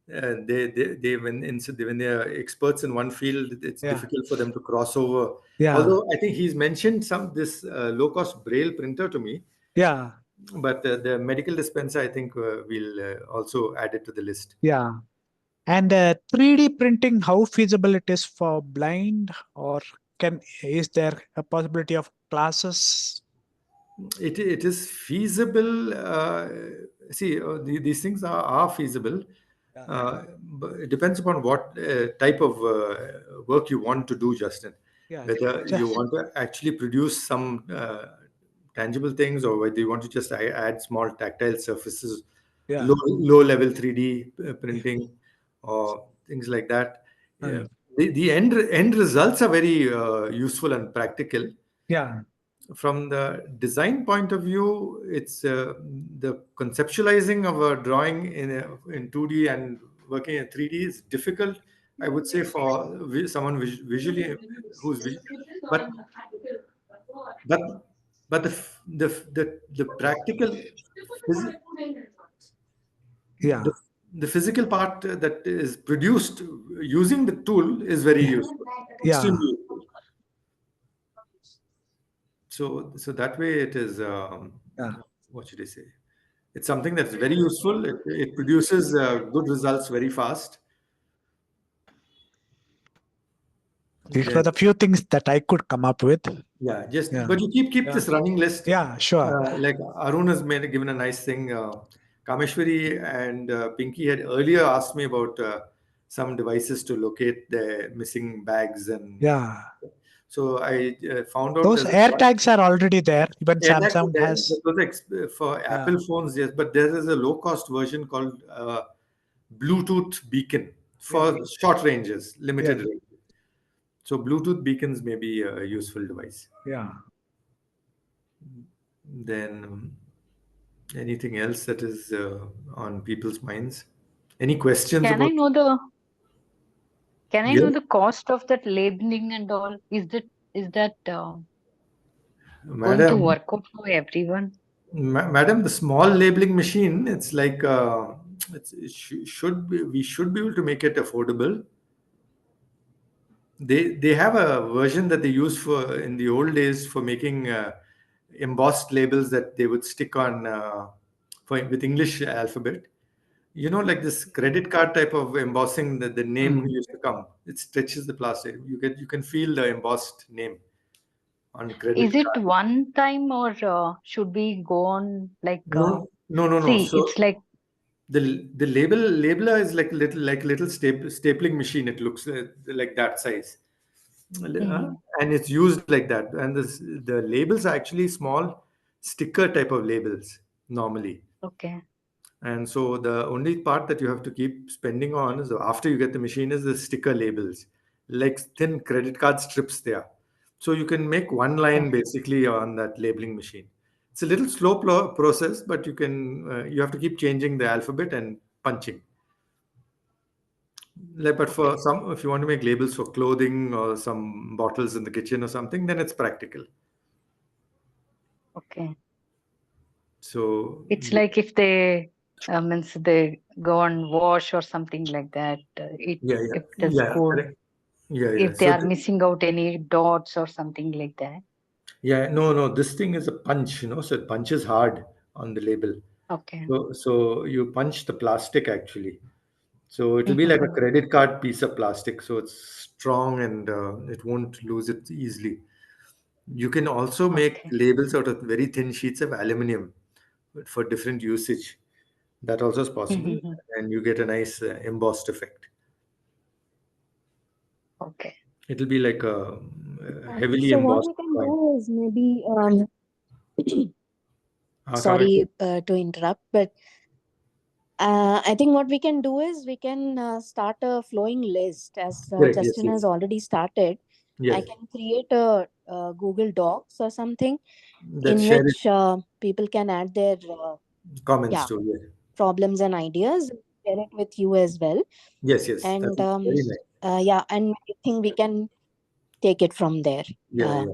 [SPEAKER 4] they when they are experts in one field, it's
[SPEAKER 5] Yeah,
[SPEAKER 4] difficult for them to cross over.
[SPEAKER 5] yeah,
[SPEAKER 4] Although I think he's mentioned this low cost braille printer to me,
[SPEAKER 5] yeah,
[SPEAKER 4] but the medical dispenser, I think we'll also add it to the list.
[SPEAKER 5] yeah. And 3D printing, how feasible it is for blind, or is there a possibility of classes?
[SPEAKER 4] It is feasible. See, these things are feasible.
[SPEAKER 5] Yeah,
[SPEAKER 4] But it depends upon what type of work you want to do, Justin.
[SPEAKER 5] Yeah.
[SPEAKER 4] whether you want to actually produce some tangible things, or whether you want to just add small tactile surfaces,
[SPEAKER 5] Yeah.
[SPEAKER 4] low level 3D printing, or things like that.
[SPEAKER 5] Hmm.
[SPEAKER 4] The end results are very useful and practical.
[SPEAKER 5] Yeah.
[SPEAKER 4] From the design point of view, it's the conceptualizing of a drawing in 2D and working in 3D is difficult, I would say, for someone visually who's but but but the practical phys-
[SPEAKER 5] Yeah.
[SPEAKER 4] the physical part that is produced using the tool is very useful,
[SPEAKER 5] Yeah.
[SPEAKER 4] extremely useful. So that way it is,
[SPEAKER 5] Yeah.
[SPEAKER 4] what should I say? It's something that's very useful. It produces good results very fast.
[SPEAKER 5] These
[SPEAKER 4] Then,
[SPEAKER 5] were the few things that I could come up with.
[SPEAKER 4] yeah,
[SPEAKER 5] Yeah.
[SPEAKER 4] but you keep
[SPEAKER 5] Yeah.
[SPEAKER 4] this running list.
[SPEAKER 5] Yeah, sure.
[SPEAKER 4] Like Arun has given a nice thing. Kameshwari and Pinky had earlier asked me about some devices to locate the missing bags, and
[SPEAKER 5] Yeah.
[SPEAKER 4] so I found out
[SPEAKER 5] Those
[SPEAKER 4] there's
[SPEAKER 5] air tags are already there. Even
[SPEAKER 4] AirTags are
[SPEAKER 5] Samsung
[SPEAKER 4] there.
[SPEAKER 5] has.
[SPEAKER 4] Those for
[SPEAKER 5] Yeah.
[SPEAKER 4] Apple phones, yes, but there is a low-cost version called Bluetooth beacon
[SPEAKER 5] Yeah.
[SPEAKER 4] for short ranges, limited
[SPEAKER 5] Yeah.
[SPEAKER 4] range. So Bluetooth beacons may be a useful device.
[SPEAKER 5] Yeah.
[SPEAKER 4] Then anything else that is on people's minds? Any questions
[SPEAKER 7] Can I
[SPEAKER 4] about?
[SPEAKER 7] know the can I know
[SPEAKER 4] Yes,
[SPEAKER 7] the cost of that labeling and all? Is that going to
[SPEAKER 4] madam.
[SPEAKER 7] work out for everyone?
[SPEAKER 4] Madam, the small labeling machine. It's like should be. We should be able to make it affordable. They have a version that they used for in the old days for making embossed labels that they would stick on for with English alphabet. You know, like this credit card type of embossing that the name
[SPEAKER 5] Mm.
[SPEAKER 4] used to come. It stretches the plastic. You can feel the embossed name on credit
[SPEAKER 7] Is it
[SPEAKER 4] card.
[SPEAKER 7] one time or should we go on like
[SPEAKER 4] No.
[SPEAKER 7] see,
[SPEAKER 4] So
[SPEAKER 7] it's like
[SPEAKER 4] the labeler is like little stapling machine. It looks like that size.
[SPEAKER 7] mhm,
[SPEAKER 4] And it's used like that, and the labels are actually small sticker type of labels normally.
[SPEAKER 7] okay.
[SPEAKER 4] And so the only part that you have to keep spending on is after you get the machine is the sticker labels, like thin credit card strips there. So you can make one line
[SPEAKER 7] Okay.
[SPEAKER 4] basically on that labeling machine. It's a little slow process, but you have to keep changing the alphabet and punching. Like, but for
[SPEAKER 7] Okay.
[SPEAKER 4] some, if you want to make labels for clothing or some bottles in the kitchen or something, then it's practical.
[SPEAKER 7] Okay.
[SPEAKER 4] So
[SPEAKER 7] It's like if they means they go and wash or something like that. It
[SPEAKER 4] yeah,
[SPEAKER 7] if it is good.
[SPEAKER 4] correct. Yeah.
[SPEAKER 7] If they
[SPEAKER 4] So
[SPEAKER 7] are missing out any dots or something like that.
[SPEAKER 4] no. This thing is a punch, so it punches hard on the label.
[SPEAKER 7] Okay.
[SPEAKER 4] So you punch the plastic actually. So it'll be like a
[SPEAKER 7] Mm-hmm.
[SPEAKER 4] credit card piece of plastic. So it's strong and it won't lose it easily. You can also make
[SPEAKER 7] Okay.
[SPEAKER 4] labels out of very thin sheets of aluminum for different usage. That also is possible,
[SPEAKER 7] Mm-hmm.
[SPEAKER 4] and you get a nice embossed effect.
[SPEAKER 7] Okay.
[SPEAKER 4] It'll be like a heavily
[SPEAKER 1] So what
[SPEAKER 4] embossed
[SPEAKER 1] we can
[SPEAKER 4] coin.
[SPEAKER 1] do is maybe,
[SPEAKER 4] Kameshwar?
[SPEAKER 1] sorry to interrupt, but I think what we can do is we can start a flowing list, as
[SPEAKER 4] Correct. Yes,
[SPEAKER 1] Justin has
[SPEAKER 4] yes,
[SPEAKER 1] already started. I
[SPEAKER 4] yes.
[SPEAKER 1] can create a, Google Docs or something
[SPEAKER 4] That
[SPEAKER 1] in
[SPEAKER 4] share it,
[SPEAKER 1] which people can add their
[SPEAKER 4] comments
[SPEAKER 1] yeah
[SPEAKER 4] too. Yeah.
[SPEAKER 1] problems and ideas, share it with you as well,
[SPEAKER 4] Yes. That
[SPEAKER 1] and
[SPEAKER 4] is very nice.
[SPEAKER 1] yeah, and I think we can take it from there. Uh,
[SPEAKER 4] Yeah.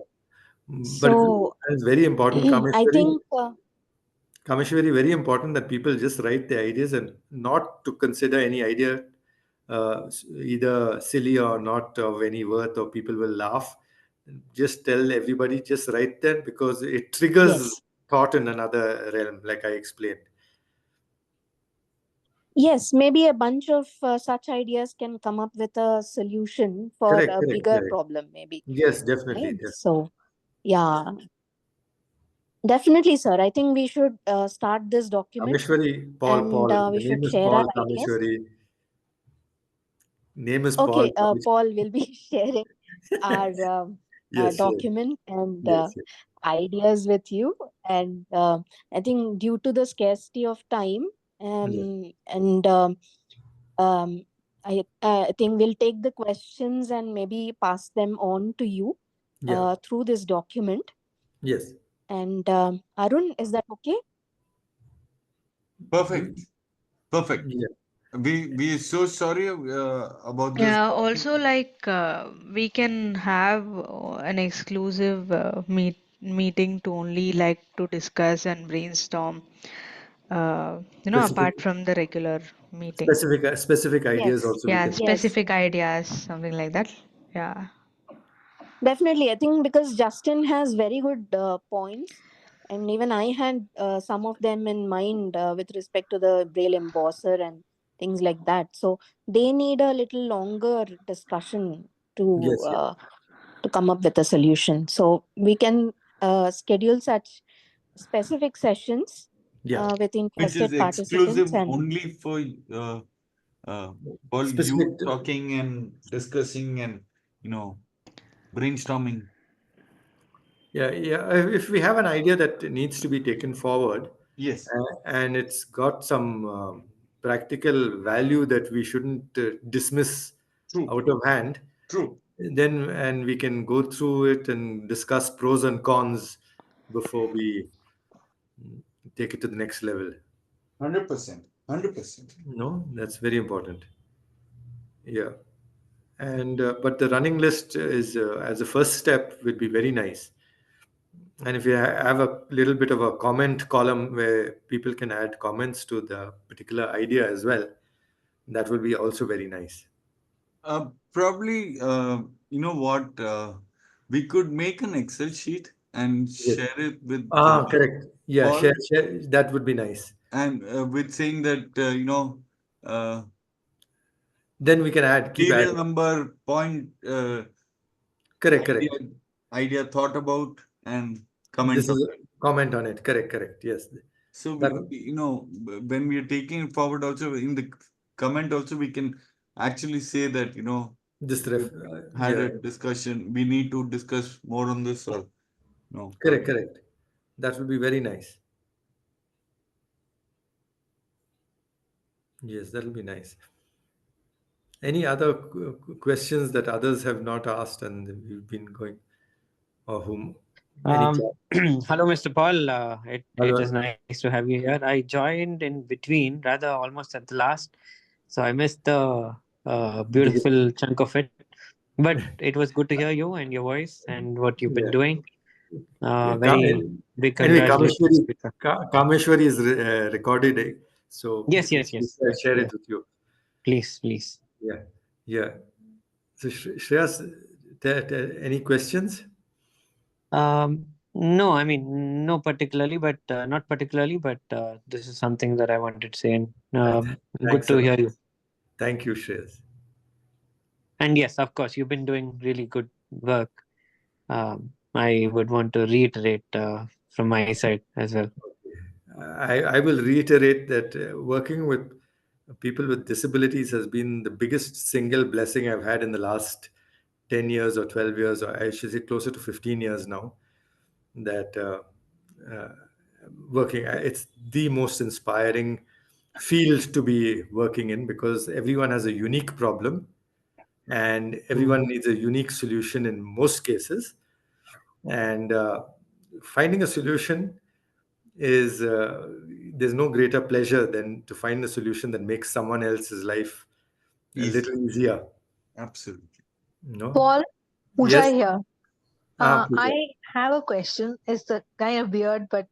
[SPEAKER 4] But
[SPEAKER 1] so
[SPEAKER 4] it's very important,
[SPEAKER 1] I
[SPEAKER 4] Kameshwari.
[SPEAKER 1] think
[SPEAKER 4] Kameshwari, very important that people just write the ideas and not to consider any idea either silly or not of any worth or people will laugh. Just tell everybody, just write that because it triggers
[SPEAKER 1] yes,
[SPEAKER 4] thought in another realm, like I explained.
[SPEAKER 1] yes, maybe a bunch of such ideas can come up with a solution for a bigger
[SPEAKER 4] Correct.
[SPEAKER 1] problem, maybe,
[SPEAKER 4] Yes, definitely.
[SPEAKER 1] right? So yeah, definitely, sir. I think we should start this document,
[SPEAKER 4] Kameshwari,
[SPEAKER 1] and
[SPEAKER 4] Paul.
[SPEAKER 1] we
[SPEAKER 4] The name
[SPEAKER 1] should
[SPEAKER 4] is
[SPEAKER 1] share our
[SPEAKER 4] Paul
[SPEAKER 1] ideas.
[SPEAKER 4] Kameshwari. Name is Paul.
[SPEAKER 1] Okay, Paul will be sharing our
[SPEAKER 4] Yes, yes,
[SPEAKER 1] document and
[SPEAKER 4] yes, yes.
[SPEAKER 1] ideas with you. And I think due to the scarcity of time,
[SPEAKER 4] Yes.
[SPEAKER 1] and I think we'll take the questions and maybe pass them on to you
[SPEAKER 4] Yeah.
[SPEAKER 1] through this document.
[SPEAKER 4] Yes.
[SPEAKER 1] And Arun, is that okay?
[SPEAKER 2] Perfect. Perfect.
[SPEAKER 4] Yeah.
[SPEAKER 2] We are so sorry about this.
[SPEAKER 3] Yeah, also like we can have an exclusive meeting to only like to discuss and brainstorm,
[SPEAKER 4] Specific,
[SPEAKER 3] apart from the regular meeting.
[SPEAKER 4] specific ideas
[SPEAKER 1] Yes,
[SPEAKER 4] also we
[SPEAKER 3] Yeah,
[SPEAKER 4] can.
[SPEAKER 1] yes.
[SPEAKER 3] specific ideas, something like that. Yeah.
[SPEAKER 1] Definitely, I think because Justin has very good points, and even I had some of them in mind with respect to the Braille embosser and things like that. So they need a little longer discussion
[SPEAKER 4] Yes. Yes.
[SPEAKER 1] to come up with a solution. So we can schedule such specific sessions
[SPEAKER 4] Yeah.
[SPEAKER 1] with
[SPEAKER 2] Which is
[SPEAKER 1] interested
[SPEAKER 2] exclusive
[SPEAKER 1] participants, and
[SPEAKER 2] only uh, for you
[SPEAKER 4] Specific.
[SPEAKER 2] talking and discussing and brainstorming.
[SPEAKER 4] Yeah. Yeah. If we have an idea that needs to be taken forward,
[SPEAKER 2] Yes,
[SPEAKER 4] and it's got some practical value that we shouldn't dismiss
[SPEAKER 2] true,
[SPEAKER 4] out of hand,
[SPEAKER 2] true.
[SPEAKER 4] then and we can go through it and discuss pros and cons before we take it to the next level.
[SPEAKER 2] 100%, 100%.
[SPEAKER 4] No, that's very important. Yeah. And but the running list is as a first step would be very nice. And if you have a little bit of a comment column where people can add comments to the particular idea as well, that will be also very nice.
[SPEAKER 2] Probably, you know what? We could make an Excel sheet and
[SPEAKER 4] Yes.
[SPEAKER 2] share it with
[SPEAKER 4] Ah, correct. Yeah,
[SPEAKER 2] Paul,
[SPEAKER 4] share. That would be nice.
[SPEAKER 2] and with saying that uh,
[SPEAKER 4] Then we can keep
[SPEAKER 2] serial
[SPEAKER 4] adding.
[SPEAKER 2] number, point,
[SPEAKER 4] Correct,
[SPEAKER 2] idea,
[SPEAKER 4] correct.
[SPEAKER 2] idea thought about, and comment
[SPEAKER 4] This
[SPEAKER 2] on
[SPEAKER 4] is
[SPEAKER 2] that.
[SPEAKER 4] comment on it. Correct, correct. Yes.
[SPEAKER 2] So
[SPEAKER 4] That
[SPEAKER 2] when we are taking it forward, also in the comment, also we can actually say that
[SPEAKER 4] this
[SPEAKER 2] we had
[SPEAKER 4] yeah.
[SPEAKER 2] a discussion. We need to discuss more on this, or no.
[SPEAKER 4] Correct, correct. That would be very nice. Yes, that will be nice. Any other questions that others have not asked and we've been going, or whom? Any
[SPEAKER 8] Um,
[SPEAKER 4] thought?
[SPEAKER 8] Hello, Mr. Paul. It is
[SPEAKER 4] Hello.
[SPEAKER 8] nice to have you here. I joined in between, rather almost at the last, so I missed the
[SPEAKER 4] Begin.
[SPEAKER 8] beautiful chunk of it. But it was good to hear you and your voice and what you've been
[SPEAKER 4] Yeah.
[SPEAKER 8] doing.
[SPEAKER 4] Yeah,
[SPEAKER 8] Very big
[SPEAKER 4] anyway,
[SPEAKER 8] congratulations, Peter.
[SPEAKER 4] Kameshwari is recorded, so
[SPEAKER 8] Yes, yes, yes.
[SPEAKER 4] I share
[SPEAKER 8] Yeah,
[SPEAKER 4] it with you.
[SPEAKER 8] please, please.
[SPEAKER 4] Yeah, yeah. So Shreyas, any questions?
[SPEAKER 8] No, I mean, no particularly, but not particularly, but this is something that I wanted to say, and good
[SPEAKER 4] Thanks
[SPEAKER 8] to
[SPEAKER 4] a lot.
[SPEAKER 8] hear you.
[SPEAKER 4] Thank you, Shreyas.
[SPEAKER 8] And yes, of course, you've been doing really good work. I would want to reiterate from my side as well.
[SPEAKER 4] I will reiterate that working with people with disabilities has been the biggest single blessing I've had in the last 10 years or 12 years, or I should say closer to 15 years now. That uh, working, it's the most inspiring field to be working in because everyone has a unique problem and
[SPEAKER 8] Mm.
[SPEAKER 4] everyone needs a unique solution in most cases. And finding a solution is there's no greater pleasure than to find a solution that makes someone else's life a
[SPEAKER 2] Easy,
[SPEAKER 4] little easier.
[SPEAKER 2] absolutely.
[SPEAKER 4] No?
[SPEAKER 9] Paul,
[SPEAKER 4] Yes.
[SPEAKER 9] Pooja here. I
[SPEAKER 4] Pooja.
[SPEAKER 9] have a question. It's kind of weird, but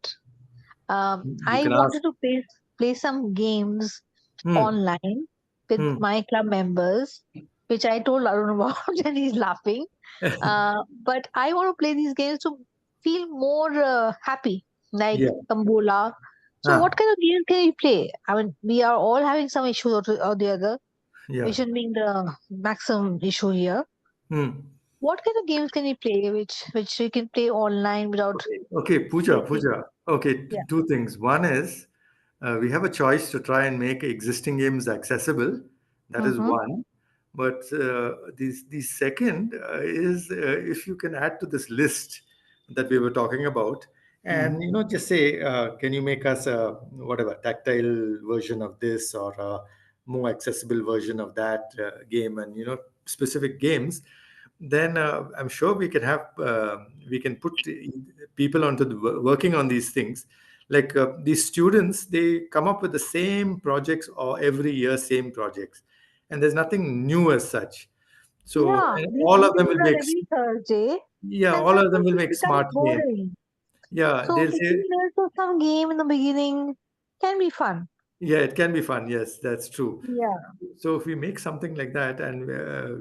[SPEAKER 4] You
[SPEAKER 9] I
[SPEAKER 4] can ask.
[SPEAKER 9] wanted to play some games
[SPEAKER 4] Hmm.
[SPEAKER 9] online with
[SPEAKER 4] Hmm.
[SPEAKER 9] my club members, which I told Arun about, and he's laughing. But I want to play these games to feel more happy, like
[SPEAKER 4] Yeah.
[SPEAKER 9] Tambola. So, what
[SPEAKER 4] Ah.
[SPEAKER 9] kind of games can we play? I mean, we are all having some issues or the other. We
[SPEAKER 4] Yeah.
[SPEAKER 9] shouldn't be the maximum issue here.
[SPEAKER 4] Hmm.
[SPEAKER 9] What kind of games can we play which we can play online without
[SPEAKER 4] Okay. Okay. Pooja.
[SPEAKER 9] facing?
[SPEAKER 4] Pooja. Okay.
[SPEAKER 9] Yeah.
[SPEAKER 4] Two things. One is we have a choice to try and make existing games accessible. That is
[SPEAKER 9] Mm-hmm.
[SPEAKER 4] one. But the second is if you can add to this list that we were talking about, and just say, can you make us a whatever tactile version of this or a more accessible version of that game, and specific games, then I'm sure we can put people onto working on these things. Like these students, they come up with the same projects or every year same projects, and there's nothing new as such. So
[SPEAKER 9] Yeah,
[SPEAKER 4] and
[SPEAKER 9] we
[SPEAKER 4] all of
[SPEAKER 9] can
[SPEAKER 4] them
[SPEAKER 9] do
[SPEAKER 4] will
[SPEAKER 9] that
[SPEAKER 4] make
[SPEAKER 9] every Thursday.
[SPEAKER 4] yeah,
[SPEAKER 9] Then
[SPEAKER 4] all of them
[SPEAKER 9] sometimes
[SPEAKER 4] will
[SPEAKER 9] it
[SPEAKER 4] make
[SPEAKER 9] becomes
[SPEAKER 4] smart games.
[SPEAKER 9] boring.
[SPEAKER 4] Yeah,
[SPEAKER 9] So
[SPEAKER 4] they'll
[SPEAKER 9] 15
[SPEAKER 4] say
[SPEAKER 9] minutes of some game in the beginning can be fun.
[SPEAKER 4] yeah, it can be fun. Yes, that's true.
[SPEAKER 9] Yeah.
[SPEAKER 4] So if we make something like that and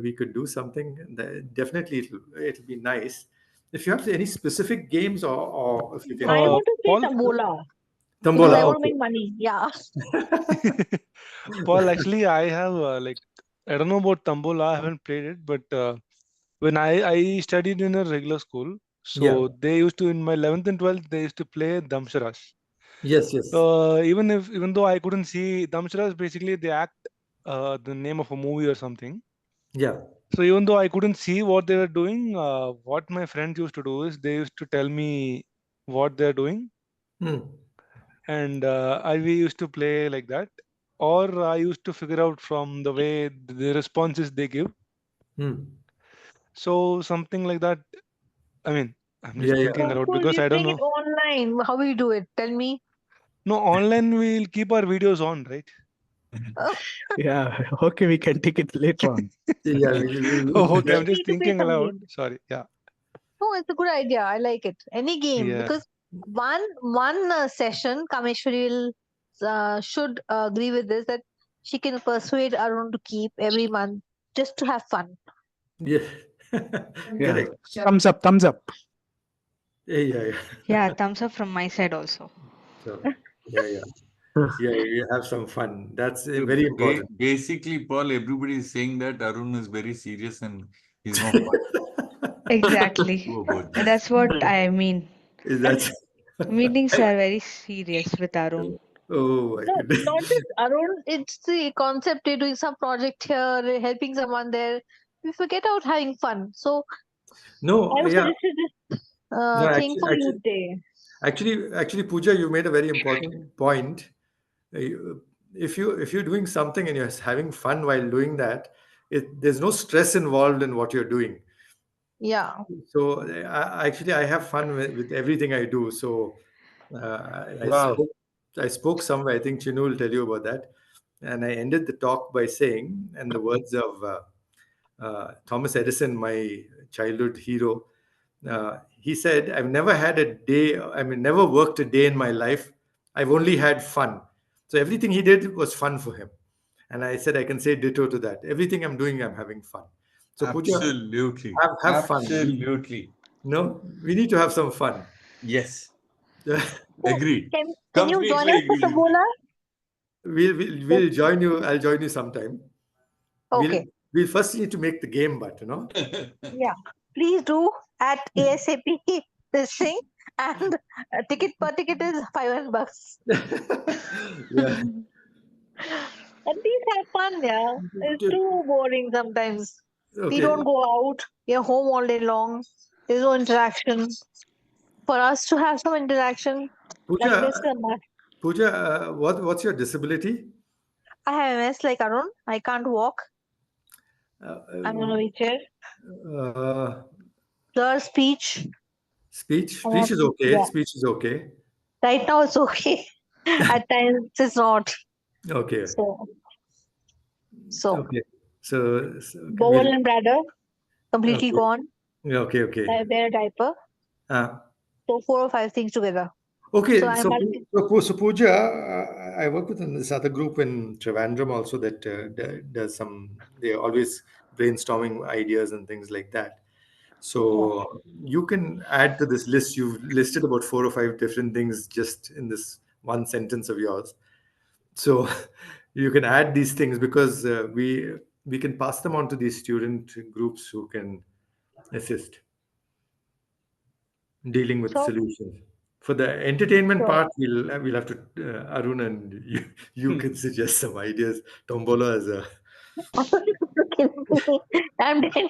[SPEAKER 4] we could do something, definitely it'll be nice. If you have any specific games or if you
[SPEAKER 9] I
[SPEAKER 4] can
[SPEAKER 6] Uh,
[SPEAKER 9] want to play
[SPEAKER 6] Paul,
[SPEAKER 9] Tambola because
[SPEAKER 4] Tambola,
[SPEAKER 9] I want to
[SPEAKER 4] okay.
[SPEAKER 9] make money. Yeah.
[SPEAKER 6] Paul, actually, I have I don't know about Tambola. I haven't played it, but when I studied in a regular school,
[SPEAKER 4] Yeah.
[SPEAKER 6] so they used to in my 11th and 12th they used to play Damsharas.
[SPEAKER 4] Yes, yes.
[SPEAKER 6] So even though I couldn't see Damsharas, basically they act the name of a movie or something.
[SPEAKER 4] Yeah.
[SPEAKER 6] So even though I couldn't see what they were doing, what my friends used to do is they used to tell me what they're doing,
[SPEAKER 4] Hmm.
[SPEAKER 6] and we used to play like that. Or I used to figure out from the way the responses they give.
[SPEAKER 4] Hmm.
[SPEAKER 6] So something like that. I mean, I'm
[SPEAKER 4] Yeah,
[SPEAKER 6] just
[SPEAKER 4] yeah.
[SPEAKER 6] thinking
[SPEAKER 9] So
[SPEAKER 6] aloud
[SPEAKER 9] cool,
[SPEAKER 6] because
[SPEAKER 9] we're
[SPEAKER 6] I don't
[SPEAKER 9] playing it
[SPEAKER 6] know.
[SPEAKER 9] online. How will you do it? Tell me.
[SPEAKER 6] No, online we'll keep our videos on, right?
[SPEAKER 9] Uh,
[SPEAKER 5] Yeah, okay, we can take it later on.
[SPEAKER 4] Yeah,
[SPEAKER 6] Oh,
[SPEAKER 4] we'll
[SPEAKER 6] okay. I'm
[SPEAKER 9] we
[SPEAKER 6] just
[SPEAKER 9] need to play
[SPEAKER 6] thinking
[SPEAKER 9] some
[SPEAKER 6] aloud.
[SPEAKER 9] game.
[SPEAKER 6] Sorry. Yeah.
[SPEAKER 9] Oh, it's a good idea. I like it. Any game
[SPEAKER 6] Yeah.
[SPEAKER 9] because one session, Kameshwari will should agree with this that she can persuade Arun to keep every month just to have fun.
[SPEAKER 4] yeah.
[SPEAKER 5] Yeah,
[SPEAKER 4] Correct.
[SPEAKER 5] thumbs up, thumbs up.
[SPEAKER 4] Yeah, yeah, yeah.
[SPEAKER 3] Yeah, thumbs up from my side also.
[SPEAKER 4] So, yeah, yeah. Yeah, you have some fun. That's
[SPEAKER 2] So
[SPEAKER 4] very important.
[SPEAKER 2] basically, Paul, everybody is saying that Arun is very serious and he's not fun.
[SPEAKER 3] Exactly.
[SPEAKER 2] True about this.
[SPEAKER 3] That's what I mean.
[SPEAKER 4] That's
[SPEAKER 3] Meetings are very serious with Arun.
[SPEAKER 4] oh my
[SPEAKER 9] No,
[SPEAKER 4] goodness.
[SPEAKER 9] not just Arun. It's the concept of doing some project here, helping someone there. We forget out having fun. So
[SPEAKER 4] No,
[SPEAKER 9] I would
[SPEAKER 4] yeah.
[SPEAKER 9] suggest this
[SPEAKER 4] No,
[SPEAKER 9] thing
[SPEAKER 4] actually,
[SPEAKER 9] for
[SPEAKER 4] actually,
[SPEAKER 9] Youth Day.
[SPEAKER 4] actually, Pooja, you made a very important point. If you're doing something and you're having fun while doing that, there's no stress involved in what you're doing.
[SPEAKER 9] Yeah.
[SPEAKER 4] So actually, I have fun with everything I do. So I
[SPEAKER 5] Wow.
[SPEAKER 4] spoke somewhere. I think Chinu will tell you about that. And I ended the talk by saying, and the words of Thomas Edison, my childhood hero, he said, "I've never had a day. I mean, never worked a day in my life. I've only had fun." So everything he did was fun for him. And I said, I can say ditto to that. Everything I'm doing, I'm having fun. So Pooja,
[SPEAKER 2] Absolutely.
[SPEAKER 4] have fun.
[SPEAKER 2] Absolutely.
[SPEAKER 4] No, we need to have some fun.
[SPEAKER 2] Yes.
[SPEAKER 9] So
[SPEAKER 2] Agreed.
[SPEAKER 9] can you join
[SPEAKER 2] Completely
[SPEAKER 9] us for
[SPEAKER 2] agree with
[SPEAKER 9] Tambola?
[SPEAKER 4] We'll join you. I'll join you sometime. We'll
[SPEAKER 9] Okay.
[SPEAKER 4] we'll first need to make the game, but
[SPEAKER 2] you.
[SPEAKER 9] Yeah. Please do at ASAP this thing and ticket per ticket is 500 bucks.
[SPEAKER 4] yeah.
[SPEAKER 9] At least have fun, yeah. It's too boring sometimes. We
[SPEAKER 4] Okay,
[SPEAKER 9] don't go out. We're home all day long. There's no interaction. For us to have some interaction, that
[SPEAKER 4] Pooja.
[SPEAKER 9] makes a must.
[SPEAKER 4] Pooja, what's your disability?
[SPEAKER 9] I have MS like Arun. I can't walk. I'm on a
[SPEAKER 4] Uh,
[SPEAKER 9] wheelchair.
[SPEAKER 4] uh,
[SPEAKER 9] Slur speech.
[SPEAKER 4] speech.
[SPEAKER 9] I have
[SPEAKER 4] Speech is
[SPEAKER 9] to,
[SPEAKER 4] okay.
[SPEAKER 9] yeah.
[SPEAKER 4] Speech is okay.
[SPEAKER 9] Right now it's okay. At times it's not.
[SPEAKER 4] Okay.
[SPEAKER 9] So so
[SPEAKER 4] Okay. So okay,
[SPEAKER 9] bowel and bladder completely
[SPEAKER 4] okay.
[SPEAKER 9] gone.
[SPEAKER 4] Yeah, okay. Okay.
[SPEAKER 9] I wear a diaper.
[SPEAKER 4] Uh,
[SPEAKER 9] So 4 or 5 things together. So
[SPEAKER 4] okay.
[SPEAKER 9] I
[SPEAKER 4] So,
[SPEAKER 9] multi
[SPEAKER 4] so Pooja, I work with this other group in Trivandrum also that does some. They're always brainstorming ideas and things like that.
[SPEAKER 9] yeah.
[SPEAKER 4] So you can add to this list. You've listed about 4 or 5 different things just in this one sentence of yours. So you can add these things because we can pass them on to these student groups who can assist dealing with
[SPEAKER 9] So
[SPEAKER 4] solutions. For the entertainment
[SPEAKER 9] so
[SPEAKER 4] part, we'll have to Arun and you can suggest some ideas. Tombola as a
[SPEAKER 9] okay. I'm dead.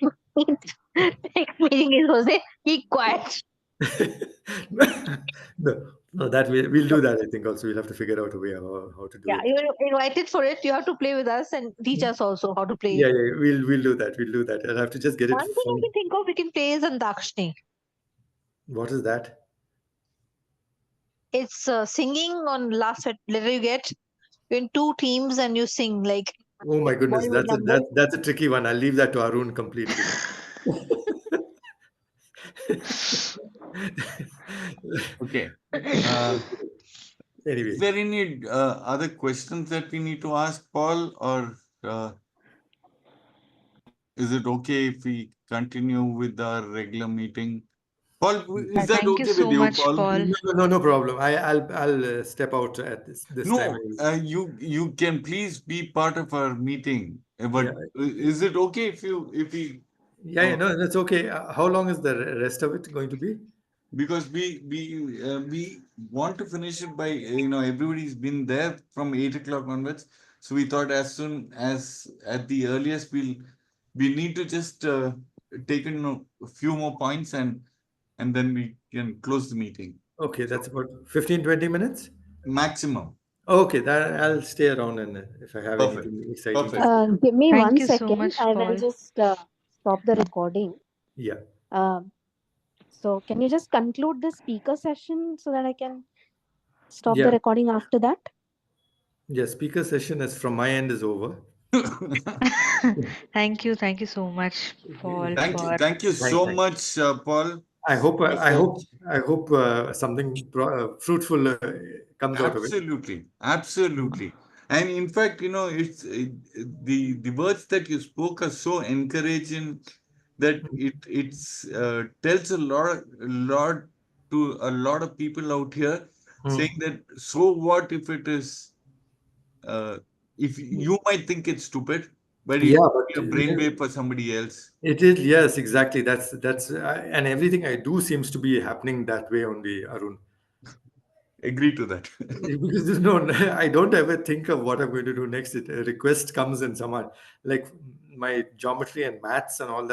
[SPEAKER 9] Next meeting is Jose. Keep quiet.
[SPEAKER 4] No, no, that we'll do that. I think also we'll have to figure out a way how to do
[SPEAKER 9] Yeah,
[SPEAKER 4] it.
[SPEAKER 9] you're invited for it. You have to play with us and teach us also how to play.
[SPEAKER 4] Yeah, yeah, we'll do that. We'll do that. I'll have to just get it
[SPEAKER 9] One thing I
[SPEAKER 4] from.
[SPEAKER 9] can think of we can play is Antakshni.
[SPEAKER 4] What is that?
[SPEAKER 9] It's singing on last letter you get. You're in two teams and you sing like
[SPEAKER 4] Oh my goodness,
[SPEAKER 9] Bollywood numbers.
[SPEAKER 4] that's a tricky one. I'll leave that to Arun completely.
[SPEAKER 2] Okay. Uh,
[SPEAKER 4] Anyway,
[SPEAKER 2] is there any other questions that we need to ask Paul, or is it okay if we continue with our regular meeting? Paul, is that
[SPEAKER 3] Thank you
[SPEAKER 2] okay with
[SPEAKER 3] so
[SPEAKER 2] you,
[SPEAKER 3] much,
[SPEAKER 2] Paul?
[SPEAKER 3] Paul.
[SPEAKER 4] no problem. I'll step out at this time.
[SPEAKER 2] No, you can please be part of our meeting.
[SPEAKER 4] Yeah,
[SPEAKER 2] But is it okay if we
[SPEAKER 4] yeah,
[SPEAKER 2] uh,
[SPEAKER 4] yeah, no, that's okay. How long is the rest of it going to be?
[SPEAKER 2] because we want to finish it by everybody's been there from 8 o'clock onwards, so we thought as soon as at the earliest we need to just take in a few more points and then we can close the meeting.
[SPEAKER 4] Okay,
[SPEAKER 2] So
[SPEAKER 4] that's about 15-20 minutes.
[SPEAKER 2] maximum.
[SPEAKER 4] Okay, that I'll stay around, and if I have
[SPEAKER 2] Perfect.
[SPEAKER 4] anything exciting to
[SPEAKER 2] Perfect.
[SPEAKER 4] say.
[SPEAKER 1] Give me
[SPEAKER 3] Thank
[SPEAKER 1] one
[SPEAKER 3] you so
[SPEAKER 1] second.
[SPEAKER 3] much,
[SPEAKER 1] I will
[SPEAKER 3] Paul.
[SPEAKER 1] just stop the recording.
[SPEAKER 4] Yeah,
[SPEAKER 1] Um, so can you just conclude the speaker session so that I can stop the
[SPEAKER 4] yeah,
[SPEAKER 1] recording after that?
[SPEAKER 4] yeah. Speaker session is from my end is over.
[SPEAKER 3] Thank you so much, Paul, for
[SPEAKER 2] Thank you
[SPEAKER 4] Thanks,
[SPEAKER 2] so
[SPEAKER 4] thanks.
[SPEAKER 2] much, Paul.
[SPEAKER 4] I hope, I
[SPEAKER 2] Such
[SPEAKER 4] hope, I hope something fruitful comes out of it.
[SPEAKER 2] Absolutely, absolutely. And in fact, the words that you spoke are so encouraging that it's tells a lot to a lot of people out here, saying
[SPEAKER 4] Hmm.
[SPEAKER 2] that so what uh, if you might think it's stupid, but it
[SPEAKER 4] Yeah,
[SPEAKER 2] could
[SPEAKER 4] but
[SPEAKER 2] be a brainwave for somebody else.
[SPEAKER 4] it is, yes, exactly. That's and everything I do seems to be happening that way only, Arun.
[SPEAKER 2] Agree to that.
[SPEAKER 4] Because there's no, I don't ever think of what I'm going to do next. A request comes and someone like my geometry and maths and all that.